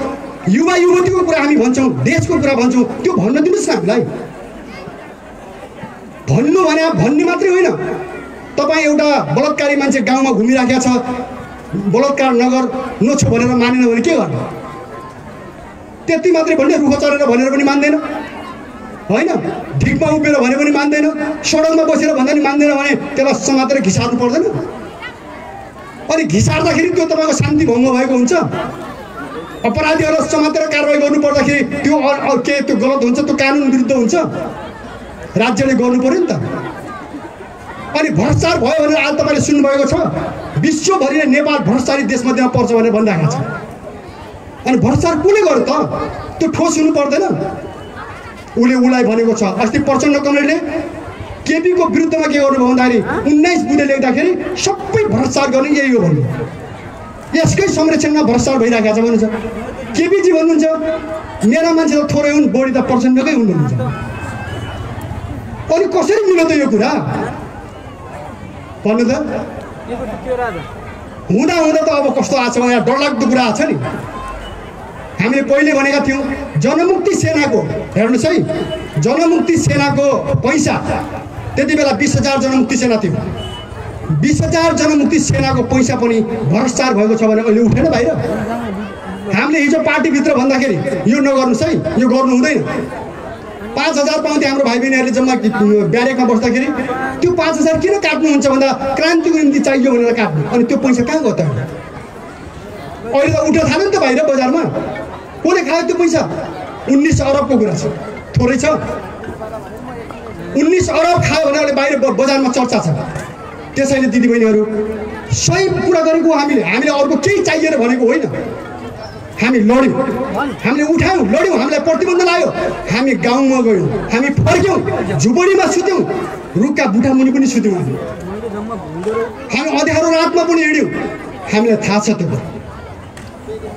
S1: युवा युवतीको कुरा हामी भन्छौँ, देशको कुरा भन्छौँ, त्यो भन्न दिनुस् न हामीलाई। भन्नु भने भन्ने मात्रै होइन। तपाईँ एउटा बलात्कारी मान्छे गाउँमा घुमिराखेको छ, बलात्कार नगर नछो भनेर मानेन भने के गर्ने? त्यति मात्रै भन्ने, रुख चढेर भनेर पनि मान्दैन होइन, ढिकमा उभिएर भने पनि मान्दैन, सडकमा बसेर भन्दा पनि मान्दैन भने त्यसलाई समातेर घिसार्नु पर्दैन? अनि घिसार्दाखेरि त्यो तपाईँको शान्ति भङ्ग भएको हुन्छ। अपराधीहरूलाई समातेर कारबाही गर्नु पर्दाखेरि त्यो के त्यो गलत हुन्छ, त्यो कानुन विरुद्ध हुन्छ, राज्यले गर्नु पर्यो नि त। अनि भ्रष्टाचार भयो भनेर आज तपाईँले सुन्नुभएको छ, विश्वभरि नै नेपाल भ्रष्टाचारी देशमध्येमा पर्छ भनेर भनिरहेको छ। अनि भ्रष्टाचार कसले गर्यो त? त्यो ठोस हुनु पर्दैन? उसलाई भनेको छ। अस्ति प्रचण्ड कमरेडले केपीको विरुद्धमा के गर्नुभयो भन्दाखेरि 19 बुँदे लेख्दाखेरि सबै भ्रष्टाचार गर्ने यही हो भन्नु। यसकै संरक्षणमा भ्रष्टाचार भइरहेको छ भन्नुहुन्छ। केपीजी भन्नुहुन्छ मेरा मान्छे त थोरै हुन्, बढी त प्रचण्डकै हुनुहुन्छ। अनि कसरी मिल्यो त यो कुरा भन्नु त? हुँदा हुँदा त अब कस्तो आएको छ भने डरलाग्दो कुरा आएको छ नि। हामीले पहिले भनेका थियौँ जनमुक्ति सेनाको, हेर्नुहोस् है, जनमुक्ति सेनाको पैसा त्यति बेला 20,000 जनमुक्ति सेना थियो। 20,000 जनमुक्ति सेनाको पैसा पनि भ्रष्टाचार भएको छ भने अहिले उठेन बाहिर। हामीले हिजो पार्टीभित्र भन्दाखेरि यो नगर्नुहोस् है, यो गर्नु हुँदैन। 5,000 पाउँथे हाम्रो भाइ बहिनीहरूले जम्मा ब्यारेकमा बस्दाखेरि, त्यो 5,000 किन काट्नुहुन्छ भन्दा क्रान्तिको निम्ति चाहियो भनेर काट्नु। अनि त्यो पैसा कहाँ गयो त? अहिले त उठ्न थाल्यो नि त बाहिर बजारमा। कसले खायो त्यो पैसा? 19 अरबको कुरा छ, थोरै छ। 19 अरब खायो भने अहिले बाहिर बजारमा चर्चा छ। त्यसैले दिदीबहिनीहरू सही कुरा गरेको हामीले अर्को केही चाहिएर भनेको होइन। हामी लड्यौँ, हामीले उठायौँ, लड्यौँ, हामीलाई प्रतिबन्ध लाग्यो, हामी गाउँमा गयौँ, हामी फर्क्यौँ, झुपडीमा सुत्यौँ, रुखका बुटा मुनि पनि सुत्यौँ, हामी अँध्यारो रातमा पनि हिँड्यौँ, हामीलाई थाहा छ त्यो,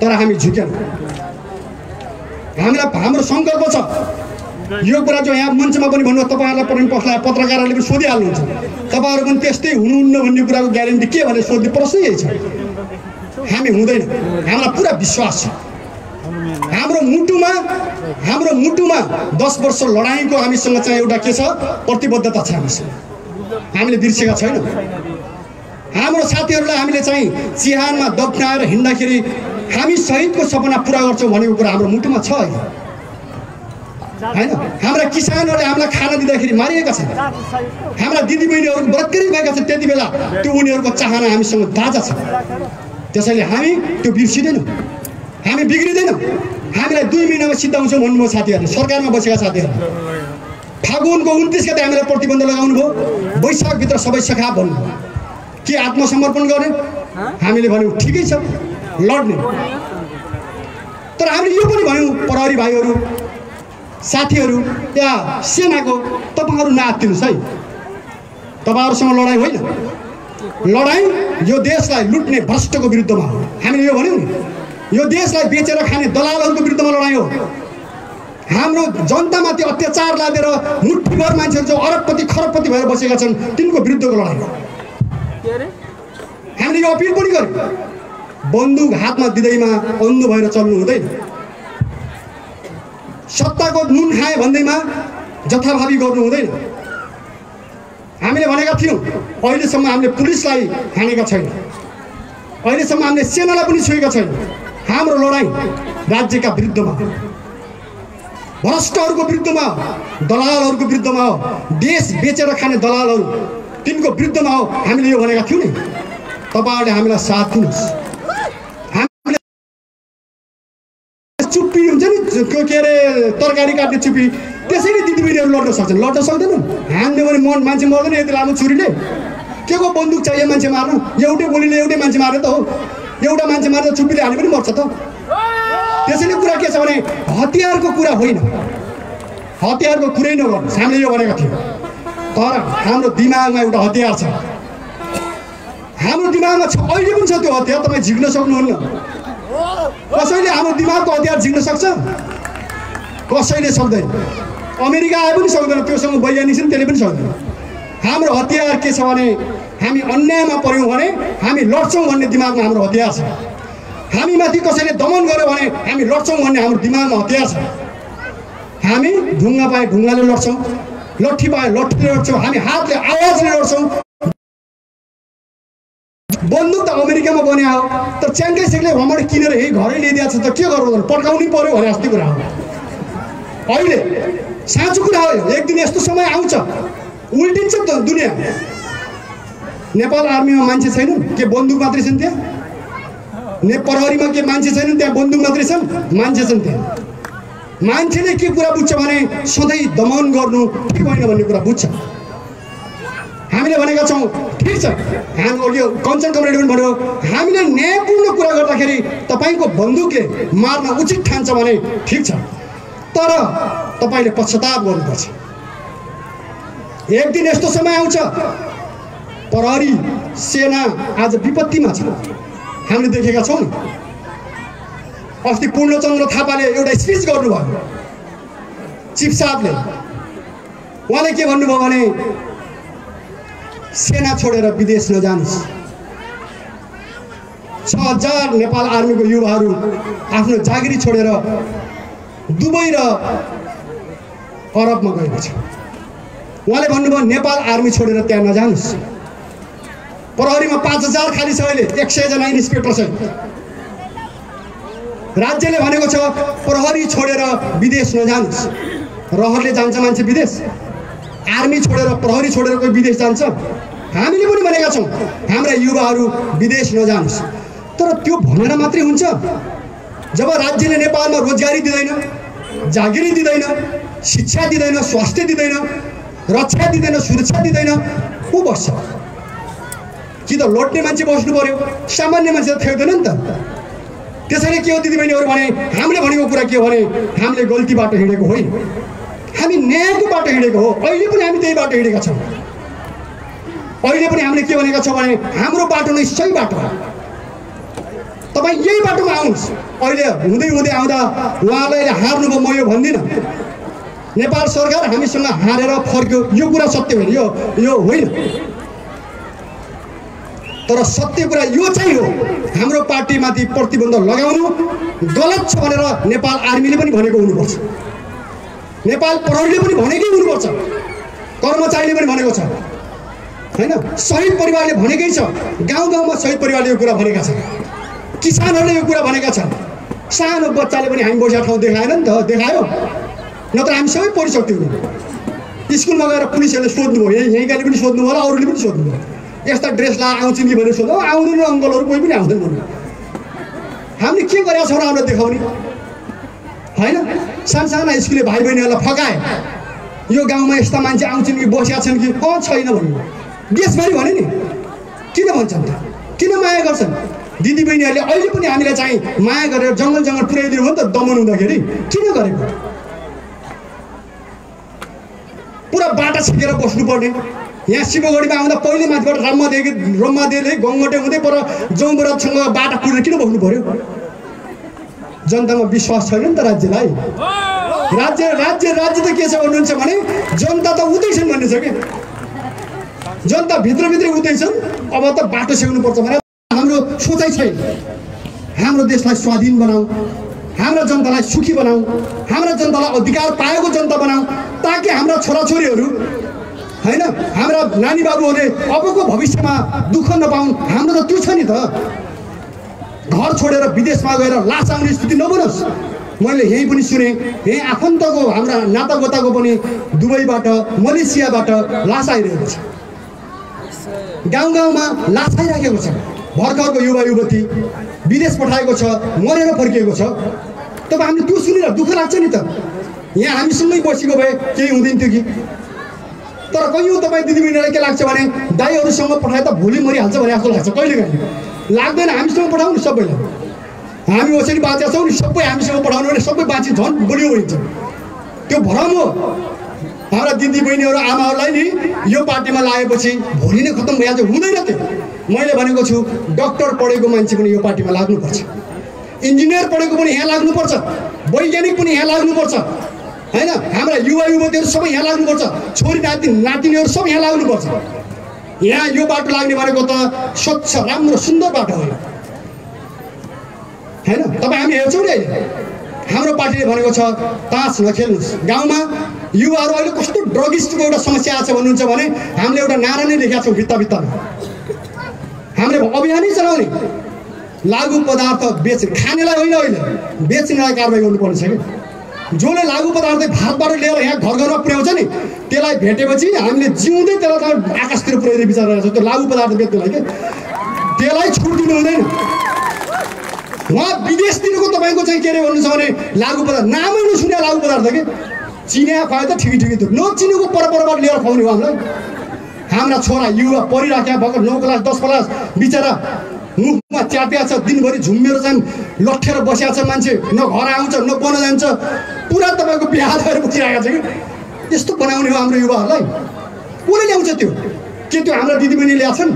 S1: तर हामी झुक्यौँ। हामीलाई हाम्रो सङ्कल्प छ यो कुरा जो यहाँ मञ्चमा पनि भन्नु, तपाईँहरूलाई पनि पत्रकारहरूले पनि सोधिहाल्नुहुन्छ, तपाईँहरू पनि त्यस्तै हुनुहुन्न भन्ने कुराको ग्यारेन्टी के भनेर सोध्ने प्रश्न यही छ। हामी हुँदैन, हामीलाई पुरा विश्वास छ। हाम्रो मुटुमा 10 वर्ष लडाइँको हामीसँग चाहिँ एउटा के छ, प्रतिबद्धता छ हामीसँग, हामीले बिर्सेका छैनौँ। हाम्रो साथीहरूलाई हामीले चाहिँ चिहानमा दब्नाएर हिँड्दाखेरि हामी शहीदको सपना पुरा गर्छौँ भनेको कुरा हाम्रो मुटुमा छ होइन। हाम्रा किसानहरूले हामीलाई खाना दिँदाखेरि मारिएका छन्, हाम्रा दिदीबहिनीहरू बलात्कारित भएका छन्, त्यति बेला त्यो उनीहरूको चाहना हामीसँग ताजा छ। त्यसैले हामी त्यो बिर्सिँदैनौँ, हामी बिग्रिँदैनौँ। हामीलाई 2 महिनामा सिद्धाउँछौँ भन्नुभयो साथीहरूले, सरकारमा बसेका साथीहरू। फागुनको 29 गते हामीलाई प्रतिबन्ध लगाउनु भयो, वैशाखभित्र सबै सखा भन्नुभयो के आत्मसमर्पण गर्ने। हामीले भन्यौँ ठिकै छ लड्ने, तर हामीले यो पनि भन्यौँ प्रहरी भाइहरू साथीहरू या सेनाको, तपाईँहरू नआत्तिनुहोस् है, तपाईँहरूसँग लडाइँ होइन, लडाइँ यो देशलाई लुट्ने भ्रष्टको विरुद्धमा हो। हामीले यो भन्यौँ नि, यो देशलाई बेचेर खाने दलालहरूको विरुद्धमा लडाइँ हो। हाम्रो जनतामाथि अत्याचार लादेर मुठ्ठीभर मान्छेहरू जो अरबपति खरबपति भएर बसेका छन् तिनको विरुद्धको लडाइँ हो। हामीले यो अपिल पनि गर्यौँ, बन्दुक हातमा दिँदैमा अन्धो भएर चल्नु हुँदैन, सत्ताको नुन खाए भन्दैमा जथाभावी गर्नु हुँदैन। हामीले भनेका थियौँ अहिलेसम्म हामीले पुलिसलाई हानेका छैनौँ, अहिलेसम्म हामीले सेनालाई पनि छुएका छैनौँ। हाम्रो लडाइँ राज्यका विरुद्धमा, भ्रष्टहरूको विरुद्धमा, दलालहरूको विरुद्धमा हो, देश बेचेर खाने दलालहरू तिनको विरुद्धमा हो। हामीले यो भनेका थियौँ नि, तपाईँहरूले हामीलाई साथ दिनुहोस्। हामीले चुप्पी हुन्छ नि के अरे तरकारी काट्ने चुप्पी, त्यसैले दिदीबहिनीहरू लड्न सक्छन्, लड्न सक्दैनन्। हान्यो भने मान्छे मर्दैन यति लामो छुरीले, के को बन्दुक चाहियो मान्छे मार्नु? एउटै गोलीले एउटै मान्छे मार्ने त हो, एउटा मान्छे मार्दा चुप्पीले हाने पनि मर्छ त। त्यसैले कुरा के छ भने हतियारको कुरा होइन, हतियारको कुरै नगर्नुहोस्। हामीले यो भनेका थियौँ, तर हाम्रो दिमागमा एउटा हतियार छ, हाम्रो दिमागमा छ, अहिले पनि छ त्यो हतियार। तपाईँ झिक्न सक्नुहुन्न, कसैले हाम्रो दिमागको हतियार झिक्न सक्छ? कसैले सक्दैन। अमेरिका आए पनि सक्दैन, त्योसँग वैज्ञानिक छन् त्यसले पनि सक्दैन। हाम्रो हतियार के छ भने हामी अन्यायमा पर्यौँ भने हामी लड्छौँ भन्ने दिमागमा हाम्रो हतियार छ। हामीमाथि कसैले दमन गर्यो भने हामी लड्छौँ भन्ने हाम्रो दिमागमा हतियार छ। हामी ढुङ्गा पाए ढुङ्गाले लड्छौँ, लट्ठी पाए लट्ठीले लड्छौँ, हामी हातले आवाजले लड्छौँ। बन्दुक त अमेरिकामा बन्या हो, तर च्याङ्कै सेकले भ्रमण किनेर यही घरै ल्याइदिएको छ त के गर्नु, पड्काउनै पर्यो भने जस्तो कुरा हो। अहिले साँचो कुरा हो, एक दिन यस्तो समय आउँछ उल्टिन्छ त दुनियाँ। नेपाल आर्मीमा मान्छे छैनन्, के बन्दुक मात्रै छन् त्यहाँ? प्रहरीमा के मान्छे छैनन् त्यहाँ, बन्दुक मात्रै छन्? मान्छे छन् त्यहाँ। मान्छेले के कुरा बुझ्छ भने सधैँ दमन गर्नु ठिक होइन भन्ने कुरा बुझ्छ। हामीले भनेका छौँ ठिक छ, हाम्रो यो कञ्चन कमरेडले पनि भन्यो, हामीले न्यायपूर्ण कुरा गर्दाखेरि तपाईँको बन्दुकले मार्न उचित ठान्छ भने ठिक छ, तर तपाईँले पश्चाताप गर्नुपर्छ। एक दिन यस्तो समय आउँछ प्रहरी सेना आज विपत्तिमा छ, हामीले देखेका छौँ। अस्ति पूर्णचन्द्र थापाले एउटा स्पिच गर्नुभयो चिफ साहबले, उहाँले के भन्नुभयो भने सेना छोडेर विदेश नजानुस्। 6000 नेपाल आर्मीको युवाहरू आफ्नो जागिरी छोडेर दुबई र अरबमा गएको छ। उहाँले भन्नुभयो नेपाल आर्मी छोडेर त्यहाँ नजानुस्। प्रहरीमा 5000 खाली छ, अहिले 100 जना इन्सपेक्टर छ। राज्यले भनेको छ प्रहरी छोडेर विदेश नजानुस्। रहरले जान्छ मान्छे विदेश, आर्मी छोडेर प्रहरी छोडेर कोही विदेश जान्छ? हामीले पनि भनेका छौँ हाम्रा युवाहरू विदेश नजानुस्। तर त्यो भनेर मात्रै हुन्छ? जब राज्यले नेपालमा रोजगारी दिँदैन, जागिरी दिँदैन, शिक्षा दिँदैन, स्वास्थ्य दिँदैन, रक्षा दिँदैन, सुरक्षा दिँदैन, को बस्छ? कि त लड्ने मान्छे बस्नु पर्यो, सामान्य मान्छे त फेर्दैन नि त। त्यसैले के हो दिदीबहिनीहरू भने हामीले भनेको कुरा के हो भने हामीले गल्ती बाटो हिँडेको होइन, हामी न्यायको बाटो हिँडेको हो। अहिले पनि हामी त्यही बाटो हिँडेका छौँ। अहिले पनि हामीले के भनेका छौँ भने हाम्रो बाटो नै सही बाटो हो, तपाईँ यही बाटोमा आउनुहोस्। अहिले हुँदै हुँदै आउँदा उहाँलाई हार्नुभयो, म यो भन्दिनँ। नेपाल सरकार हामीसँग हारेर फर्क्यो, यो कुरा सत्य होइन, यो होइन। तर सत्य कुरा यो चाहिँ हो, हाम्रो पार्टीमाथि प्रतिबन्ध लगाउनु गलत छ भनेर नेपाल आर्मीले पनि भनेको हुनुपर्छ, नेपाल प्रहरीले पनि भनेकै हुनुपर्छ, कर्मचारीले पनि भनेको छ हैन। शहीद परिवारले भनेकै छ, गाउँ गाउँमा शहीद परिवारले यो कुरा भनेका छन्, किसानहरूले यो कुरा भनेका छन्। सानो बच्चाले पनि हामी बसेको ठाउँ देखाएन नि त, देखायो नत्र हामी सबै पढिसक्थ्यौँ नि। स्कुलमा गएर पुलिसहरूले सोध्नुभयो, यहीँकाले पनि सोध्नु होला, अरूले पनि सोध्नुभयो, यस्ता ड्रेस लाएर आउँछ नि भनेर सोध्नु, आउँदैन अङ्कलहरू कोही पनि आउँदैन भन्नु। हामीले के गरेका छौँ र हामीलाई देखाउने होइन। सानसाना स्कुले भाइ बहिनीहरूलाई फकाए, यो गाउँमा यस्ता मान्छे आउँछन् कि बसेका छन् कि छैन भन्नु। देशभरि भने नि किन भन्छन् त, किन माया गर्छन् दिदीबहिनीहरूले? अहिले पनि हामीलाई चाहिँ माया गरेर जङ्गल जङ्गल पुर्याइदिनु हो नि त, दमन हुँदाखेरि किन गरेको? पुरा बाटा छिकेर बस्नुपर्ने। यहाँ शिवगढीमा आउँदा पहिले माथिबाट रम्मादेवीले गङ्गटे हुँदै पर जौबराजसँग बाटा कुरेर किन बस्नु पर्यो? जनतामा विश्वास छैन नि त राज्यलाई। राज्य त के छ भन्नुहुन्छ भने जनता त उतै छन् भन्ने छ कि, जनता भित्रभित्रै उतै छन्। अब त बाटो सेक्नुपर्छ भने हाम्रो सोचाइ छैन। हाम्रो देशलाई स्वाधीन बनाऊ, हाम्रा जनतालाई सुखी बनाऊ, हाम्रा जनतालाई अधिकार पाएको जनता बनाऊ, ताकि हाम्रा छोराछोरीहरू हैन, हाम्रा नानी बाबुहरूले अबको भविष्यमा दुःख नपाउन्। हाम्रो त त्यो छ नि त, घर छोडेर विदेशमा गएर लास आउने स्थिति नबनोस्। मैले यही पनि सुने, यही आफन्तको हाम्रा नातागोताको पनि दुबईबाट मलेसियाबाट लास आइरहेको छ, गाउँ गाउँमा लास आइराखेको छ। भर्खरको युवा युवती विदेश पठाएको छ, मरेर फर्किएको छ। तब हामीले त्यो सुनेर दुःख लाग्छ नि त। यहाँ हामीसँगै बसेको भए केही हुँदैन थियो कि। तर कहियो तपाईँ दिदीबहिनीलाई के लाग्छ भने दाइहरूसँग पठाए त भोलि मरिहाल्छ भने जस्तो लाग्छ, कहिले कहिले लाग्दैन। हामीसँग पठाउनु सबैलाई, हामी कसरी बाँचेका छौँ नि, सबै हामीसँग पठाउनु भने सबै बाँची झन् बलियो हुन्छ। त्यो भरम हो। हाम्रा दिदीबहिनीहरू आमाहरूलाई नि यो पार्टीमा लागेपछि भोलि नै खत्तम भइहाल्छ, हुँदैन त्यो। मैले भनेको छु, डक्टर पढेको मान्छे पनि यो पार्टीमा लाग्नुपर्छ, इन्जिनियर पढेको पनि यहाँ लाग्नुपर्छ, वैज्ञानिक पनि यहाँ लाग्नुपर्छ हैन। हाम्रा युवा युवतीहरू सबै यहाँ लाग्नुपर्छ, छोरी नातिनीहरू सबै यहाँ लाग्नुपर्छ। यहाँ यो बाटो लाग्ने भनेको त स्वच्छ राम्रो सुन्दर बाटो हो हैन। तपाईँ हामी हेर्छौँ नि अहिले हाम्रो पार्टीले भनेको छ तास नखेल्नुहोस्। गाउँमा युवाहरू अहिले कस्तो ड्रगिस्टको एउटा समस्या आएको छ भन्नुहुन्छ भने हामीले एउटा नारा नै लेखेका छौँ भित्ता भित्तामा। हामीले अभियानै चलाउने, लागु पदार्थ खानेलाई होइन, अहिले बेच्नेलाई कारवाही गर्नुपर्ने छ कि। जसले लागु पदार्थ भारतबाट लिएर यहाँ घर घरमा पुर्याउँछ नि, त्यसलाई भेटेपछि हामीले जिउँदै त्यसलाई आकाशतिर पुर्याइदिने विचार गरेको छ। त्यो लागु पदार्थ बेच्नेलाई के त्यसलाई छुट दिनु हुँदैन। उहाँ विदेशतिरको तपाईँको चाहिँ के अरे भन्नुहुन्छ भने लागु पदार्थ नामै नसुने लागु पदार्थ के चिने खुवायो त ठिकै ठिकै थियो, नचिनेको परपरबाट लिएर खुवाउने हो हामीलाई। हाम्रा छोरा युवा पढिराखेका भर्खर 9 क्लास 10 क्लास बिचरा मुखमा च्यापिया छ, दिनभरि झुम्मेर चाहिँ लट्ठेर बसिया छ मान्छे, न घर आउँछ न बन जान्छ, पुरा तपाईँको बिहा गरेर बसिरहेको छ कि। त्यस्तो बनाउने हो हाम्रो युवाहरूलाई। कसले ल्याउँछ त्यो? के त्यो हाम्रा दिदीबहिनी ल्याएछन्?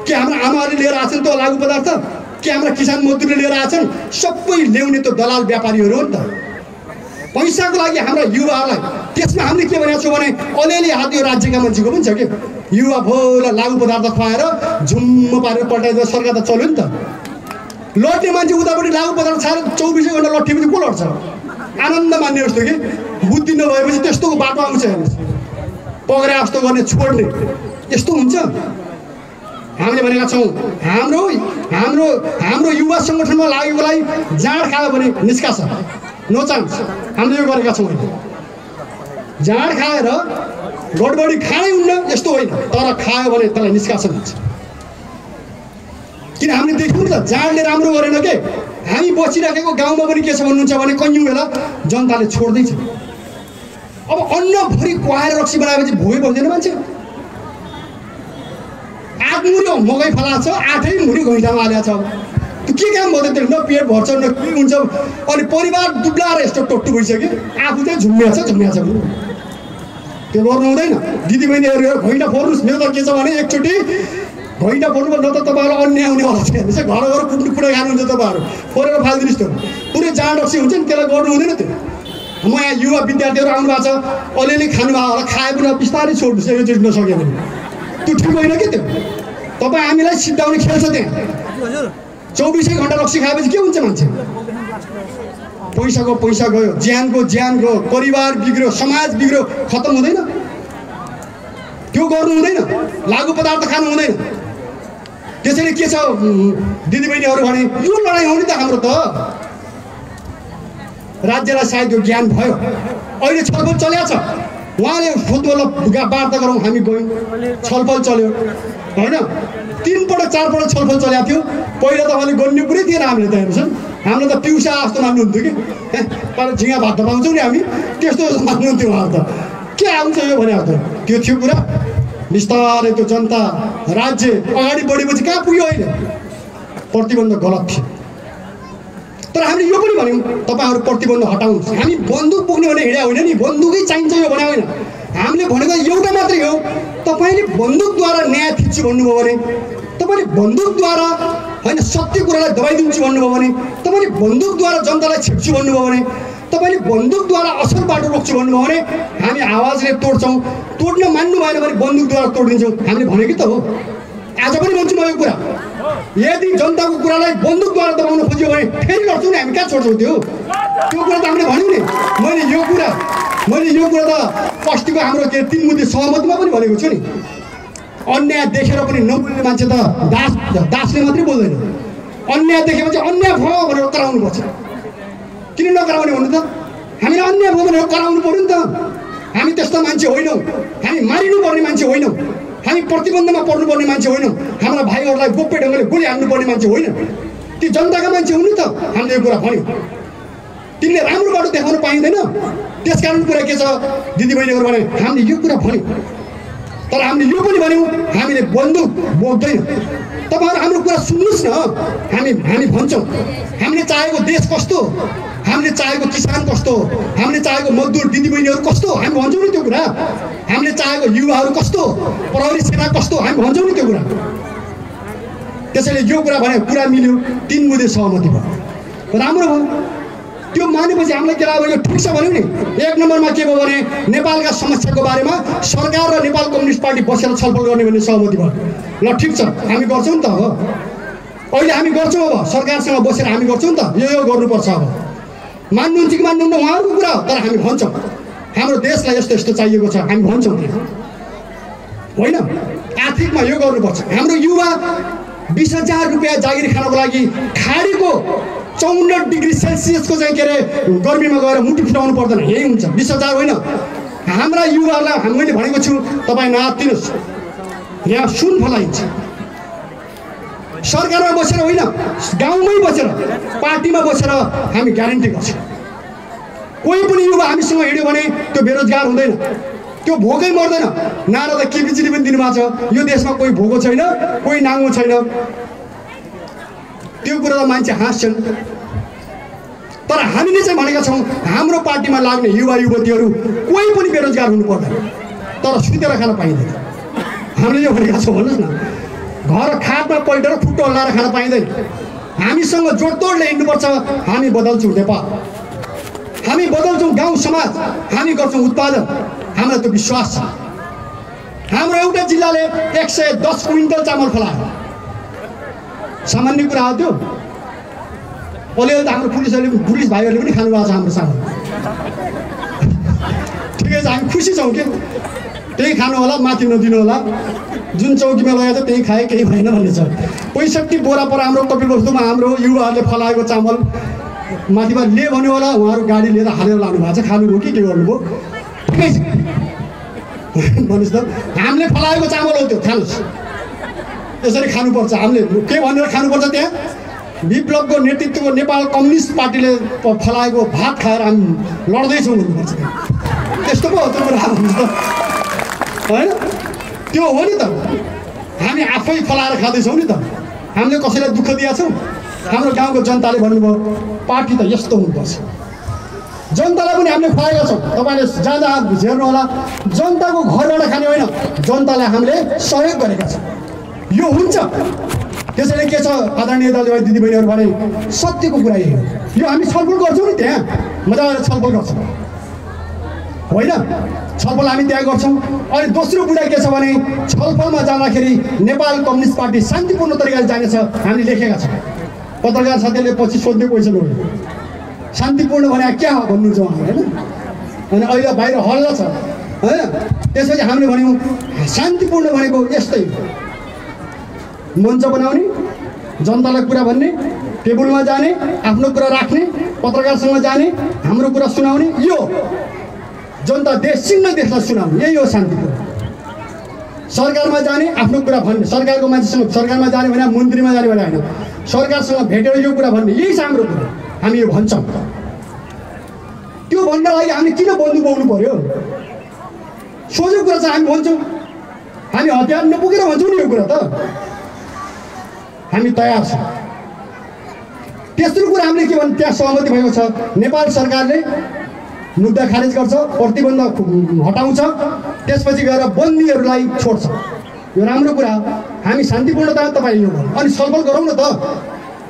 S1: के हाम्रा आमाहरूले लिएर आएछन् त्यो लागु पदार्थ? के हाम्रा किसान मजदुरले लिएर आएछन्? सबै ल्याउने त दलाल व्यापारीहरू हो नि त। पैसाको लागि हाम्रा युवाहरूलाई त्यसमा हामीले के भनेको छौँ भने अलिअलि हात यो राज्यका मान्छेको पनि छ कि युवा भोला लागु पदार्थ खुवाएर झुम्म पारेर पल्टाइदिएर सरकार त चल्यो नि त। लड्ने मान्छे उतापट्टि लागु पदार्थ खाएर 24 घण्टा लट्ठेपछि को लड्छ? आनन्द मान्ने जस्तो कि बुद्धि नभएपछि त्यस्तोको बाटो आउँछ हेर्नुहोस्, पक्रे जस्तो गर्ने छोड्ने यस्तो हुन्छ। हामीले भनेका छौँ हाम्रो हाम्रो हाम्रो युवा सङ्गठनमा लागेकोलाई जाँड खायो भने निष्कास, नो चान्स। हामीले यो गरेका छौँ। जाँड खाएर गडबडी खानै हुन्न यस्तो होइन, तर खायो भने त्यसलाई निष्कासन हुन्छ। किन हामीले देख्यौँ नि त, जाँडले राम्रो गरेन के। हामी बसिराखेको गाउँमा पनि के छ भन्नुहुन्छ भने कैयौँ बेला जनताले छोड्दैछ। अब अन्नभरि कुहाएर रक्सी बनाएपछि भोगै बस्दैन मान्छे। 8 मुरी मकै फलाएको छ, 8 मुरी घैँटामा हालेको छ। त्यो के काम भयो त न पेट भर्छ न के हुन्छ अनि परिवार दुब्लाएर यस्तो टट्टु भइसक्यो आफू चाहिँ झुम्मिया छ त्यो गर्नु हुँदैन दिदीबहिनीहरू घैँटा फोर्नुहोस् मेरो त के छ भने एकचोटि घैँटा फोर्नु न त तपाईँहरू अन्याय हुनेवाला छ हेर्नुहोस् घर घर कुट्नु पुरा खानुहुन्छ तपाईँहरू फोरेर फालिदिनुहोस् त्यो पुरै जाँड रक्सी हुन्छ नि त्यसलाई गर्नु हुँदैन त्यो म यहाँ युवा विद्यार्थीहरू आउनु भएको छ अलिअलि खानुभयो होला खाए पनि बिस्तारै छोड्नुहोस् एकचोटि नसक्यो भने त्यो ठिक होइन कि त्यो तपाईँ हामीलाई सिद्धाउने खेल छ त्यहाँ 24 घण्टा रक्सी खाएपछि के हुन्छ मान्छे पैसाको पैसा गयो ज्यानको ज्यान गयो परिवार बिग्रियो समाज बिग्रियो खत्तम हुँदैन त्यो गर्नु हुँदैन लागु पदार्थ खानु हुँदैन त्यसैले के छ दिदीबहिनीहरू भने यो लडाइँ हो नि त हाम्रो त राज्यलाई सायद यो ज्ञान भयो अहिले छलफल चलेको छ उहाँले फुटबल वार्ता गरौँ हामी गयौँ छलफल चल्यो होइन 3 पटक 4 पटक छलफल चलेको थियो पहिला त उहाँले गर्नु पुरै थिएन हामीले त हेर्नुहोस् हाम्रो त पिउसा जस्तो मान्नुहुन्थ्यो कि तर झिँगा भात त पाउँछौँ नि हामी त्यस्तो मान्नुहुन्थ्यो उहाँहरू त के आउँछ यो भने त त्यो थियो कुरा बिस्तारै त्यो जनता राज्य अगाडि बढेपछि कहाँ पुग्यो अहिले प्रतिबन्ध गलत थियो तर हामीले यो पनि भन्यौँ तपाईँहरू प्रतिबन्ध हटाउनुहोस् हामी बन्दुक बोक्ने भने हिँडा होइन नि बन्दुकै चाहिन्छ यो भने होइन हामीले भनेको एउटा मात्रै हो तपाईँले बन्दुकद्वारा न्याय थिच्छु भन्नुभयो भने तपाईँले बन्दुकद्वारा होइन सत्य कुरालाई दबाइदिन्छु भन्नुभयो भने तपाईँले बन्दुकद्वारा जनतालाई छेक्छु भन्नुभयो भने तपाईँले बन्दुकद्वारा असल बाटो रोक्छु भन्नुभयो भने हामी आवाजले तोड्छौँ तोड्न मान्नु भएन भने बन्दुकद्वारा तोडिदिन्छौँ हामीले भनेकै त हो आज पनि भन्छु म यो कुरा यदि जनताको कुरालाई बन्दुकद्वारा दबाउन खोज्यो भने फेरि लड्छौँ नि हामी कहाँ छोड्छौँ त्यो कुरा त हामीले भन्यौँ नि मैले यो कुरा त अस्तिको हाम्रो के 3 मुद्दे सहमतिमा पनि भनेको छु नि अन्याय देखेर पनि नबोल्ने मान्छे त दासले मात्रै बोल्दैन अन्याय देखेपछि अन्याय भयो भनेर कराउनुपर्छ किन नकराउने भन्नु त हामीले अन्याय भयो भनेर कराउनु पर्यो नि त हामी त्यस्तो मान्छे होइनौँ हामी मारिनुपर्ने मान्छे होइनौँ हामी प्रतिबन्धमा पर्नुपर्ने मान्छे होइनौँ हाम्रा भाइहरूलाई गोप्य ढङ्गले गोली हान्नुपर्ने मान्छे होइन ती जनताका मान्छे हुनु त हामीले यो कुरा भन्यौँ तिमीले राम्रो बाटो देखाउन पाइँदैन त्यसकारण कुरा के छ दिदीबहिनीहरू भने हामीले यो कुरा भन्यौँ तर हामीले यो पनि भन्यौँ हामीले बन्दुक बोक्दैन तपाईँहरू हाम्रो कुरा सुन्नुहोस् न हामी भन्छौँ हामीले चाहेको देश कस्तो हामीले चाहेको किसान कस्तो हामीले चाहेको मजदुर दिदीबहिनीहरू कस्तो हामी भन्छौँ नि त्यो कुरा हामीले चाहेको युवाहरू कस्तो प्रहरी सेना कस्तो हामी भन्छौँ नि त्यो कुरा त्यसैले यो कुरा भने कुरा मिल्यो 3 मुद्दे सहमति भयो राम्रो भयो त्यो मानेपछि हामीलाई के लाग्यो यो ठिक छ भन्यो नि 1 नम्बरमा के भयो भने नेपालका समस्याको बारेमा सरकार र नेपाल कम्युनिस्ट पार्टी बसेर छलफल गर्ने भन्ने सहमति भयो ल ठिक छ हामी गर्छौँ नि त हो अहिले हामी गर्छौँ अब सरकारसँग बसेर हामी गर्छौँ नि त यो गर्नुपर्छ अब मान्नुहुन्छ कि मान्नुहुन्न उहाँहरूको कुरा तर हामी भन्छौँ हाम्रो देशलाई यस्तो यस्तो चाहिएको छ हामी भन्छौँ होइन आर्थिकमा यो गर्नुपर्छ हाम्रो युवा 20,000 रुपियाँ जागिर खानको लागि खाडीको 54 डिग्री सेल्सियसको चाहिँ के अरे गर्मीमा गएर मुटु फुटाउनु पर्दैन यही हुन्छ 20,000 होइन हाम्रा युवाहरूलाई मैले भनेको छु तपाईँ नआत्तिनुहोस् यहाँ सुन फलाइन्छ सरकारमा बसेर होइन गाउँमै बसेर पार्टीमा बसेर हामी ग्यारेन्टी गर्छौँ कोही पनि युवा हामीसँग हिँड्यो भने त्यो बेरोजगार हुँदैन त्यो भोकै मर्दैन नारा त केपीजीले पनि दिनुभएको छ यो देशमा कोही भोको छैन कोही नाङ्गो छैन त्यो कुरा त मान्छे हाँस्छन् तर हामीले चाहिँ भनेका छौँ हाम्रो पार्टीमा लाग्ने युवा युवतीहरू कोही पनि बेरोजगार हुनु पर्दैन तर सुतेर खान पाइँदैन हामीले यो भनेका छौँ भन्नुहोस् न घर खाटमा पल्टेर खुट्टो हल्लाएर खान पाइँदैन हामीसँग जोडतोडले हिँड्नुपर्छ हामी बदल्छौँ नेपाल हामी बदल्छौँ गाउँ समाज हामी गर्छौँ उत्पादन हामीलाई त्यो विश्वास छ हाम्रो एउटा जिल्लाले 110 क्विन्टल चामल फलायो सामान्य कुरा हो त्यो अलिअलि त हाम्रो पुलिस भाइहरूले पनि खानुभएको छ हाम्रो चामल ठिकै छ हामी खुसी छौँ कि त्यही खानु होला माथि नदिनु होला जुन चौकीमा लगाएको छ त्यही खाए केही भएन भन्ने छ 65 बोरा पर हाम्रो कपिलवस्तुमा हाम्रो युवाहरूले फलाएको चामल माथिमा ले भन्यो होला उहाँहरू गाडी लिएर हालेर लानु भएको छ खानुभयो कि के गर्नुभयो ठिकै छ भन्नुहोस् त हामीले फलाएको चामल हो त्यो खानुहोस् यसरी खानुपर्छ हामीले के भनेर खानुपर्छ त्यहाँ विप्लवको नेतृत्वको नेपाल कम्युनिस्ट पार्टीले फलाएको भात खाएर हामी लड्दैछौँ भन्नुपर्छ त्यस्तो पो हो त्यो कुरा भन्नुहोस् त होइन त्यो हो नि त हामी आफै फलाएर खाँदैछौँ नि त हामीले कसैलाई दुःख दिएका छौँ हाम्रो गाउँको जनताले भन्नुभयो पार्टी त यस्तो हुनुपर्छ। जनतालाई पनि हामीले खुवाएका छौँ। तपाईँले जाँदा हेर्नु होला, जनताको घरबाट खाने होइन, जनतालाई हामीले सहयोग गरेका छौँ। यो हुन्छ। त्यसैले के छ आदरणीय दाजुभाइ दिदीबहिनीहरू भने सत्यको कुरा यही हो। यो हामी छलफल गर्छौँ नि, त्यहाँ मजाले छलफल गर्छौँ होइन, छलफल हामी त्यहाँ गर्छौँ। अनि दोस्रो कुरा के छ भने छलफलमा जाँदाखेरि नेपाल कम्युनिस्ट पार्टी शान्तिपूर्ण तरिकाले जानेछ हामीले लेखेका छौँ। पत्रकार साथीहरूले पछि सोध्ने क्वेसन हो, शान्तिपूर्ण भने क्या हो भन्नुहुन्छ उहाँले होइन। अनि अहिले बाहिर हल्ला छ होइन, त्यसपछि हामीले भन्यौँ शान्तिपूर्ण भनेको यस्तै मञ्च बनाउने, जनतालाई कुरा भन्ने, टेबलमा जाने, आफ्नो कुरा राख्ने, पत्रकारसँग जाने, हाम्रो कुरा सुनाउने, यो जनता देश सिङ्गै देशलाई सुनाउने, यही हो शान्तिपूर्ण। सरकारमा जाने, आफ्नो कुरा भन्ने, सरकारको मान्छेसँग सरकारमा जाने भने मन्त्रीमा जाने भने होइन, सरकारसँग भेटेर यो कुरा भन्ने, यही छ हाम्रो कुरा। हामी यो भन्छौँ। त्यो भन्नका लागि हामी किन बन्दुक बोक्नु पर्यो? सोझो कुरा चाहिँ हामी भन्छौँ। हामी हतियार नपुगेर भन्छौँ नि यो कुरा त। हामी तयार छौँ। तेस्रो कुरा हामीले के भन्छ, त्यहाँ सहमति भएको छ। नेपाल सरकारले मुद्दा खारेज गर्छ, प्रतिबन्ध हटाउँछ, त्यसपछि गएर बन्दीहरूलाई छोड्छ। यो राम्रो कुरा। हामी शान्तिपूर्णता तपाईँ यो अनि छलफल गरौँ न त।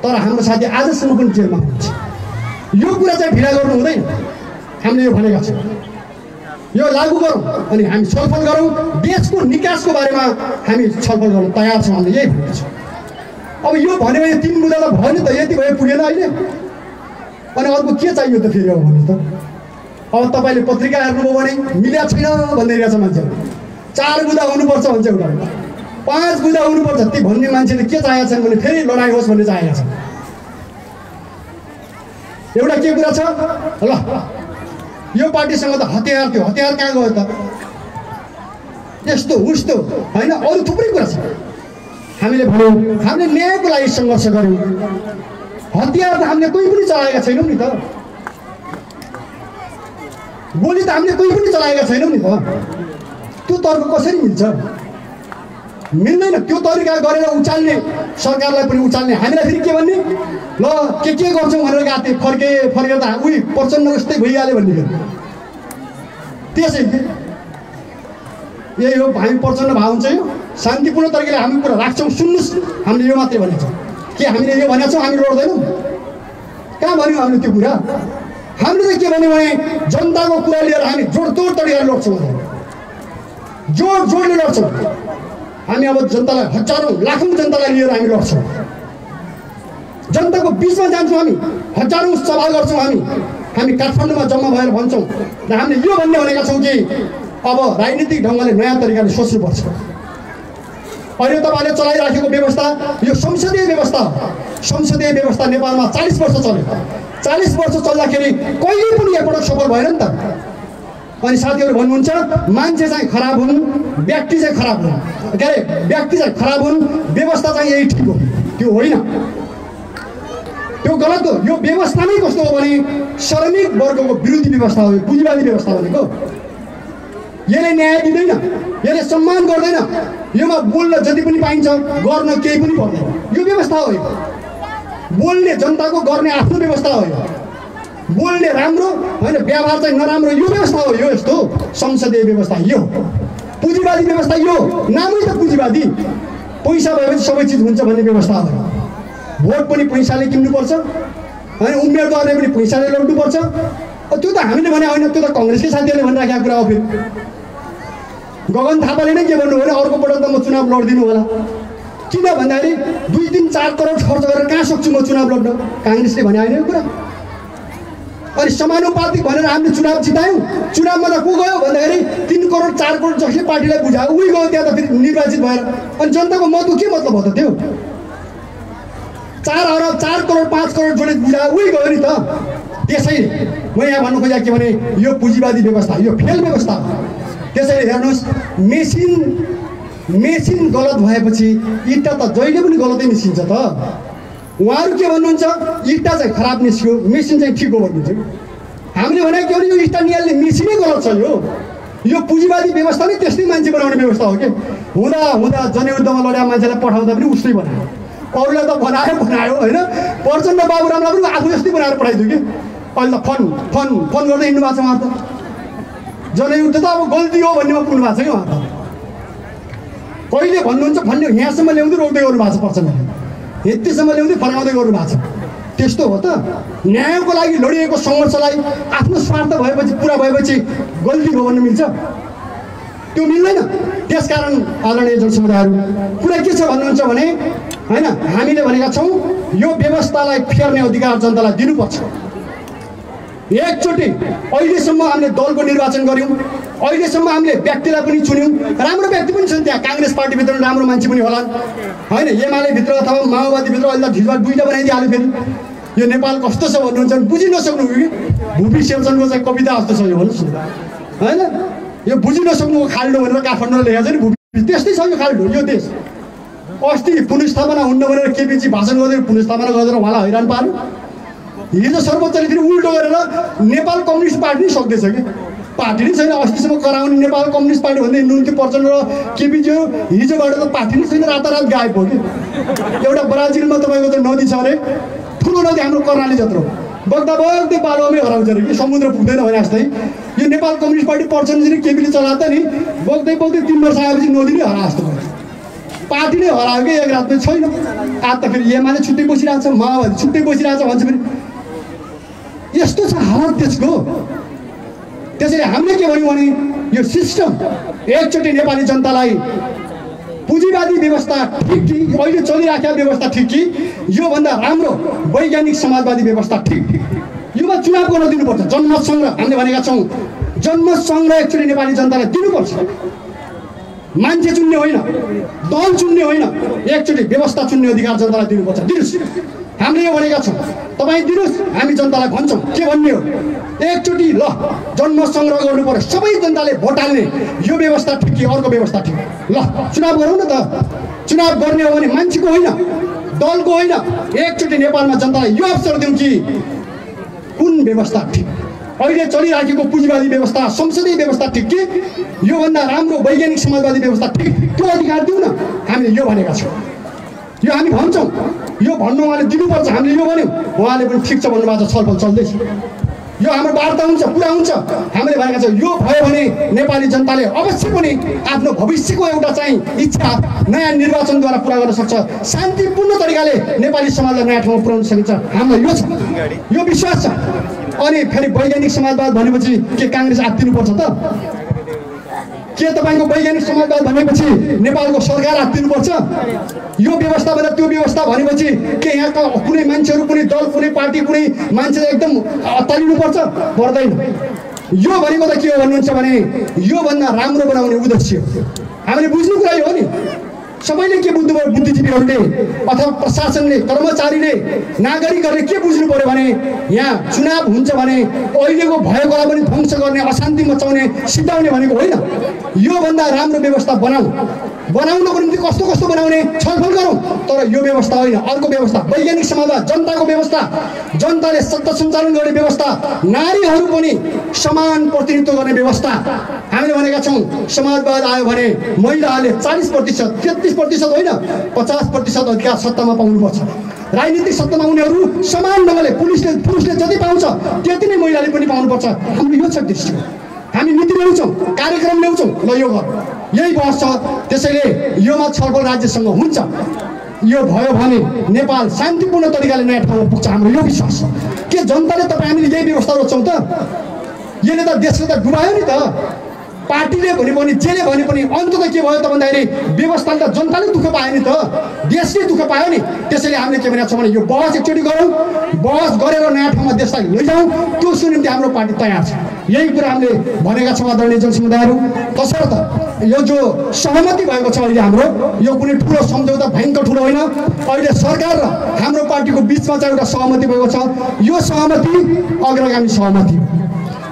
S1: तर हाम्रो साथी आजसम्म पनि जेलमा हुनुहुन्छ। यो कुरा चाहिँ ढिला गर्नु हुँदैन। हामीले यो भनेका छौँ। यो लागू गरौँ अनि हामी छलफल गरौँ। देशको निकासको बारेमा हामी छलफल गर्न तयार छौँ। हामीले यही भनेको छौँ। अब यो भन्यो भने 3 मुद्दा त भयो नि त, यति भयो पुगेन अहिले। अनि अर्को के चाहियो त फेरि अब भन्नु त। अब तपाईँले पत्रिका हेर्नुभयो भने मिल्या छैन भन्दै रहेछ मान्छेहरू। 4 बुँदा हुनुपर्छ भन्छ एउटा, 5 बुँदा हुनुपर्छ। ती भन्ने मान्छेले के चाहेका छन् भने फेरि लडाइँ होस् भन्ने चाहेका छन्। एउटा के कुरा छ, ल यो पार्टीसँग त हतियार थियो, हतियार कहाँ गयो त? यस्तो उस्तो होइन, अरू थुप्रै कुरा छ। हामीले भन्यौँ हामीले न्यायको लागि सङ्घर्ष गऱ्यौँ। हतियार त हामीले कोही पनि चलाएका छैनौँ नि त। गोली त हामीले कोही पनि चलाएका छैनौँ नि त। त्यो तर्क कसरी मिल्छ? मिल्दैन। त्यो तरिका गरेर उचाल्ने, सरकारलाई पनि उचाल्ने, हामीलाई फेरि के भन्ने, ल के गर्छौँ भनेर गएको थिएँ, फर्केर त उही प्रचण्ड जस्तै भइहाल्यो भन्ने। त्यसै यही हो, हामी प्रचण्ड भाव हुन्छ। यो शान्तिपूर्ण तरिकाले हामी कुरा राख्छौँ। सुन्नुहोस्, हामीले यो मात्रै भनेको छौँ। के हामीले यो भनेको छौँ हामी लड्दैनौँ? कहाँ भन्यौँ हामीले त्यो कुरा? हामीले त के भन्यौँ भने जनताको कुरा लिएर हामी जोडतोड तरिकाले लड्छौँ, जोडले लड्छौँ। हामी अब जनतालाई हजारौँ लाखौँ जनतालाई लिएर हामी लड्छौँ। जनताको बिचमा जान्छौँ, हामी हजारौँ सभा गर्छौँ। हामी काठमाडौँमा जम्मा भएर भन्छौँ र हामीले यो भन्ने भनेका छौँ कि अब राजनीतिक ढङ्गले नयाँ तरिकाले सोच्नुपर्छ। अहिले तपाईँले चलाइराखेको व्यवस्था यो संसदीय व्यवस्था हो। संसदीय व्यवस्था नेपालमा 40 वर्ष चल्यो। 40 वर्ष चल्दाखेरि कहिले पनि एकपटक सफल भएन नि त। अनि साथीहरू भन्नुहुन्छ मान्छे चाहिँ खराब हुन्, व्यक्ति चाहिँ खराब हुन्, के अरे व्यक्ति चाहिँ खराब हुन्, व्यवस्था चाहिँ यही ठिक हो। त्यो होइन, त्यो गलत हो। यो व्यवस्था नै कस्तो हो भने श्रमिक वर्गको विरोधी व्यवस्था हो। पुँजीवादी व्यवस्था भनेको यसले न्याय दिँदैन, यसले सम्मान गर्दैन। योमा बोल्न जति पनि पाइन्छ, गर्न केही पनि पर्दैन। यो व्यवस्था हो। बोल्ने जनताको गर्ने आफ्नो व्यवस्था हो। बोल्ने राम्रो होइन, व्यवहार चाहिँ नराम्रो, यो व्यवस्था हो। यो यस्तो संसदीय व्यवस्था यो पुँजीवादी व्यवस्था, यो नामै त पुँजीवादी। पैसा भएपछि सबै चिज हुन्छ भन्ने व्यवस्था हो। भोट पनि पैसाले किन्नुपर्छ होइन, उम्मेदवारले पनि पैसाले लड्नुपर्छ। त्यो त हामीले भने होइन, त्यो त कङ्ग्रेसकै साथीहरूले भनिराखेको कुरा हो। फेरि गगन थापाले नै के भन्नु भने अर्को पटक त म चुनाव लड्दिनु होला। किन भन्दाखेरि 2-3-4 करोड खर्च गरेर कहाँ सक्छु म चुनाव लड्न? काङ्ग्रेसले भने होइन यो कुरा। अनि समानुपातिक भनेर हामीले चुनाव जितायौँ। चुनावमा त को गयो भन्दाखेरि 3 करोड 4 करोड जसले पार्टीलाई बुझायो उही गयो त्यहाँ त फेरि निर्वाचित भएर। अनि जनताको मतको के मतलब हो त? त्यो 4 अरब 4 करोड 5 करोड जसले बुझायो उही गयो नि त। त्यसैले म यहाँ भन्नु खोजेको के भने यो पुँजीवादी व्यवस्था, यो फेल व्यवस्था हो। त्यसैले हेर्नुहोस्, मेसिन गलत भएपछि इँटा त जहिले पनि गलतै निस्किन्छ त। उहाँहरू के भन्नुहुन्छ, इँटा चाहिँ खराब निस्क्यो, मेसिन चाहिँ ठिक हो भन्नुहुन्छ। हामीले भने के भने यो इँटा निहाल्ने मेसिनै गलत छ। यो पुँजीवादी व्यवस्था नै त्यस्तै मान्छे बनाउने व्यवस्था हो कि। हुँदा जनयुद्धमा लड्या मान्छेलाई पठाउँदा पनि उस्तै बनायो। अरूलाई त बनायो होइन। प्रचण्ड बाबुरामलाई पनि आफू जस्तै बनाएर पठाइदियो कि अहिले त फोन गर्दै हिँड्नु भएको छ उहाँ त। जनयुद्ध त अब गल्ती हो भन्नेमा पुग्नु भएको छ कि उहाँ त। कहिले भन्नुहुन्छ भन्ने यहाँसम्म ल्याउँदै रोक्दै गर्नु भएको छ प्रचण्डले, यतिसम्म ल्याउँदै फर्काउँदै गर्नु भएको छ। त्यस्तो हो त। न्यायको लागि लडिएको सङ्घर्षलाई आफ्नो स्वार्थ भएपछि पुरा भएपछि गल्ती हो भन्नु मिल्छ? त्यो मिल्दैन। त्यसकारण आदरणीय जनसमुदायहरू कुरा के छ भन्नुहुन्छ भने होइन, हामीले भनेका छौँ यो व्यवस्थालाई फेर्ने अधिकार जनतालाई दिनुपर्छ। एकचोटि अहिलेसम्म हामीले दलको निर्वाचन गऱ्यौँ, अहिलेसम्म हामीले व्यक्तिलाई पनि चुन्यौँ, राम्रो व्यक्ति पनि छन् त्यहाँ। काङ्ग्रेस पार्टीभित्र राम्रो मान्छे पनि होला होइन, एमालेभित्र अथवा माओवादीभित्र अहिले ढिलबार दुईवटा बनाइदिइहाल्यो। फेरि यो नेपाल कस्तो छ भन्नुहुन्छ भने बुझि नसक्नु कि भूपी शेरचनको चाहिँ कविता जस्तो छ यो, भन्नुहोस् न होइन। यो बुझि नसक्नुको खाल्डो भनेर काठमाडौँमा लेखेको छ नि भूपी, त्यस्तै छ यो खाल्डो यो देश। अस्ति पुनर्स्थापना हुन्न भनेर केपीजी भाषण गर्दै पुनर्स्थापना गरेर उहाँलाई हैरान पार्यो। हिजो सर्वोच्चले फेरि उल्टो गरेर नेपाल कम्युनिस्ट पार्टी नै सक्दैछ कि पार्टी नै छैन। अस्तिसम्म कराउने नेपाल कम्युनिस्ट पार्टी भन्दै हिँड्नुहुन्थ्यो प्रचण्ड र केपीजी, हिजोबाट त पार्टी नै छैन, रातारात गायब हो कि। एउटा ब्राजिलमा तपाईँको त नदी छ अरे, ठुलो नदी हाम्रो कर्णाली जत्रो, बग्दा बग्दै बालुवामै हराउँछ अरे कि समुद्र पुग्दैन भने जस्तै। यो नेपाल कम्युनिस्ट पार्टी प्रचण्डजी केपीले चलाएको नि बग्दै 3 वर्ष आएपछि नदी नै हरा जस्तो भयो। पार्टी नै हरायो कि एक रातमै छैन। आज त फेरि एमाले छुट्टै बसिरहेको छ, माओवादी छुट्टै बसिरहेको छ भन्छ फेरि। यस्तो छ हालत त्यसको। त्यसैले हामीले के भन्यौँ भने यो सिस्टम एकचोटि नेपाली जनतालाई पुँजीवादी व्यवस्था ठिक कि अहिले चलिराखेको व्यवस्था ठिक कि योभन्दा राम्रो वैज्ञानिक समाजवादी व्यवस्था ठिक, योमा चुनाव गर्न दिनुपर्छ। जनमत सङ्ग्रह हामीले भनेका छौँ, जनमत सङ्ग्रह एकचोटि नेपाली जनतालाई दिनुपर्छ। मान्छे चुन्ने होइन, दल चुन्ने होइन, एकचोटि व्यवस्था चुन्ने अधिकार जनतालाई दिनुपर्छ। दिनुहोस्, हामीले यो भनेका छौँ, तपाईँ दिनुहोस्, हामी जनतालाई भन्छौँ। के भन्ने हो? एकचोटि ल जनमत सङ्ग्रह गर्नु पर्यो, सबै जनताले भोट हाल्ने, यो व्यवस्था ठिक कि अर्को व्यवस्था ठिक? ल चुनाव गरौँ न त। चुनाव गर्ने हो भने मान्छेको होइन, दलको होइन, एकचोटि नेपालमा जनतालाई यो अवसर दिउँ कि कुन व्यवस्था ठिक, अहिले चलिराखेको पुँजीवादी व्यवस्था संसदीय व्यवस्था ठिक कि योभन्दा राम्रो वैज्ञानिक समाजवादी व्यवस्था ठिक? त्यो अधिकार दिउँ न। हामीले यो भनेका छौँ, यो हामी भन्छौँ, यो भन्नु उहाँले दिनुपर्छ। हामीले यो भन्यौँ, उहाँले पनि ठिक छ भन्नुभएको छ, छलफल चल्दैछ। यो हाम्रो वार्ता हुन्छ, पुरा हुन्छ। हामीले भनेका छौँ यो भयो भने नेपाली जनताले अवश्य पनि आफ्नो भविष्यको एउटा चाहिँ इच्छा नयाँ निर्वाचनद्वारा पुरा गर्न सक्छ, शान्तिपूर्ण तरिकाले नेपाली समाजलाई नयाँ ठाउँमा पुर्याउन सकिन्छ। हामीलाई यो छ, यो विश्वास छ। अनि फेरि वैज्ञानिक समाजवाद भनेपछि के काङ्ग्रेस आत्तिनुपर्छ त? के तपाईँको वैज्ञानिक समाजवाद भनेपछि नेपालको सरकार आत्तिनुपर्छ? यो व्यवस्था भनेर त्यो व्यवस्था भनेपछि के यहाँका कुनै मान्छेहरू, कुनै दल, कुनै पार्टी, कुनै मान्छे एकदम अत्तालिनुपर्छ? पर्दैन। यो भनेको त के हो भन्नुहुन्छ भने योभन्दा राम्रो बनाउने उद्देश्य हो। हामीले बुझ्नु कुरा यो हो नि। सबैले के बुझ्नुभयो, बुद्धिजीवीहरूले अथवा प्रशासनले, कर्मचारीले, नागरिकहरूले के बुझ्नु पर्यो भने यहाँ चुनाव हुन्छ भने अहिलेको भएकोलाई पनि ध्वंस गर्ने, अशान्ति मचाउने, सिद्धाउने भनेको होइन। योभन्दा राम्रो व्यवस्था बनाउनको निम्ति कस्तो कस्तो बनाउने छलफल गरौँ, तर यो व्यवस्था होइन, अर्को व्यवस्था, वैज्ञानिक समाजवाद, जनताको व्यवस्था, जनताले सत्ता सञ्चालन गर्ने व्यवस्था, नारीहरू पनि समान प्रतिनिधित्व गर्ने व्यवस्था। हामीले भनेका छौँ समाजवाद आयो भने महिलाहरूले 40%, 33% होइन 50% अधिकार सत्तामा पाउनुपर्छ। राजनीतिक सत्तामा उनीहरू समान ढङ्गले पुरुषले जति पाउँछ त्यति नै महिलाले पनि पाउनुपर्छ। हाम्रो यो छ दृष्टिकोण। हामी नीति ल्याउँछौँ, कार्यक्रम ल्याउँछौँ, ल यो गर, यही बहस छ। त्यसैले योमा छलफल राज्यसँग हुन्छ। यो भयो भने नेपाल शान्तिपूर्ण तरिकाले नयाँ ठाउँमा पुग्छ, हाम्रो यो विश्वास छ। के जनताले तपाईँ हामीले यही व्यवस्था रोज्छौँ त? यसले त देशले त डुबायो नि त। पार्टीले भने पनि जेले भने पनि अन्त त के भयो त भन्दाखेरि व्यवस्थाले त जनताले दुःख पायो नि त, देशले दुःख पायो नि। त्यसैले हामीले के भनेको छौँ भने यो बहस एकचोटि गरौँ, बहस गरेर नयाँ ठाउँमा देशलाई लैजाउँ, त्यो निम्ति हाम्रो पार्टी तयार छ। यही कुरा हामीले भनेका छौँ आदरणीय जनसमुदायहरू। तसर्थ यो जो सहमति भएको छ अहिले हाम्रो, यो कुनै ठुलो सम्झौता भयङ्कर ठुलो होइन। अहिले सरकार र हाम्रो पार्टीको बिचमा चाहिँ एउटा सहमति भएको छ। यो सहमति अग्रगामी सहमति हो।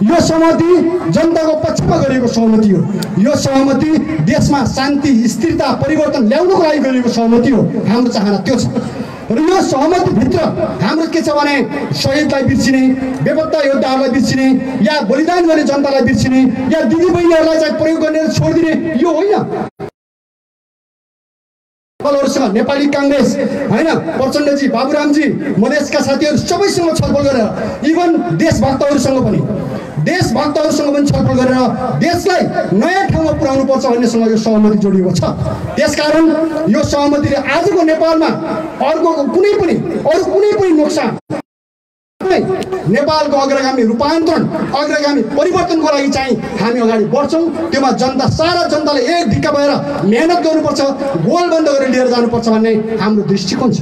S1: यो सहमति जनताको पक्षमा गरिएको सहमति हो। यो सहमति देशमा शान्ति, स्थिरता, परिवर्तन ल्याउनको लागि गरिएको सहमति हो। हाम्रो चाहना त्यो छ। र यो सहमतिभित्र हाम्रो के छ भने शहीदलाई बिर्सिने, बेपत्ता योद्धाहरूलाई बिर्सिने, या बलिदान गर्ने जनतालाई बिर्सिने, या दिदीबहिनीहरूलाई चाहिँ प्रयोग गर्ने छोडिदिने यो होइन। दलहरूसँग नेपाली काङ्ग्रेस हैन प्रचण्डजी बाबुरामजी मधेसका साथीहरू सबैसँग छलफल गरेर इभन देशभक्तहरूसँग पनि छलफल गरेर देशलाई नयाँ ठाउँमा पुर्याउनु पर्छ भन्नेसँग यो सहमति जोडिएको छ। त्यसकारण यो सहमतिले आजको नेपालमा अरू कुनै पनि नोक्सान नेपालको अग्रगामी रूपान्तरण अग्रगामी परिवर्तनको लागि चाहिँ हामी अगाडि बढ्छौँ। त्योमा सारा जनताले एक ढिक्का भएर मेहनत गर्नुपर्छ, गोल बन्द गरेर लिएर जानुपर्छ भन्ने हाम्रो दृष्टिकोण छ।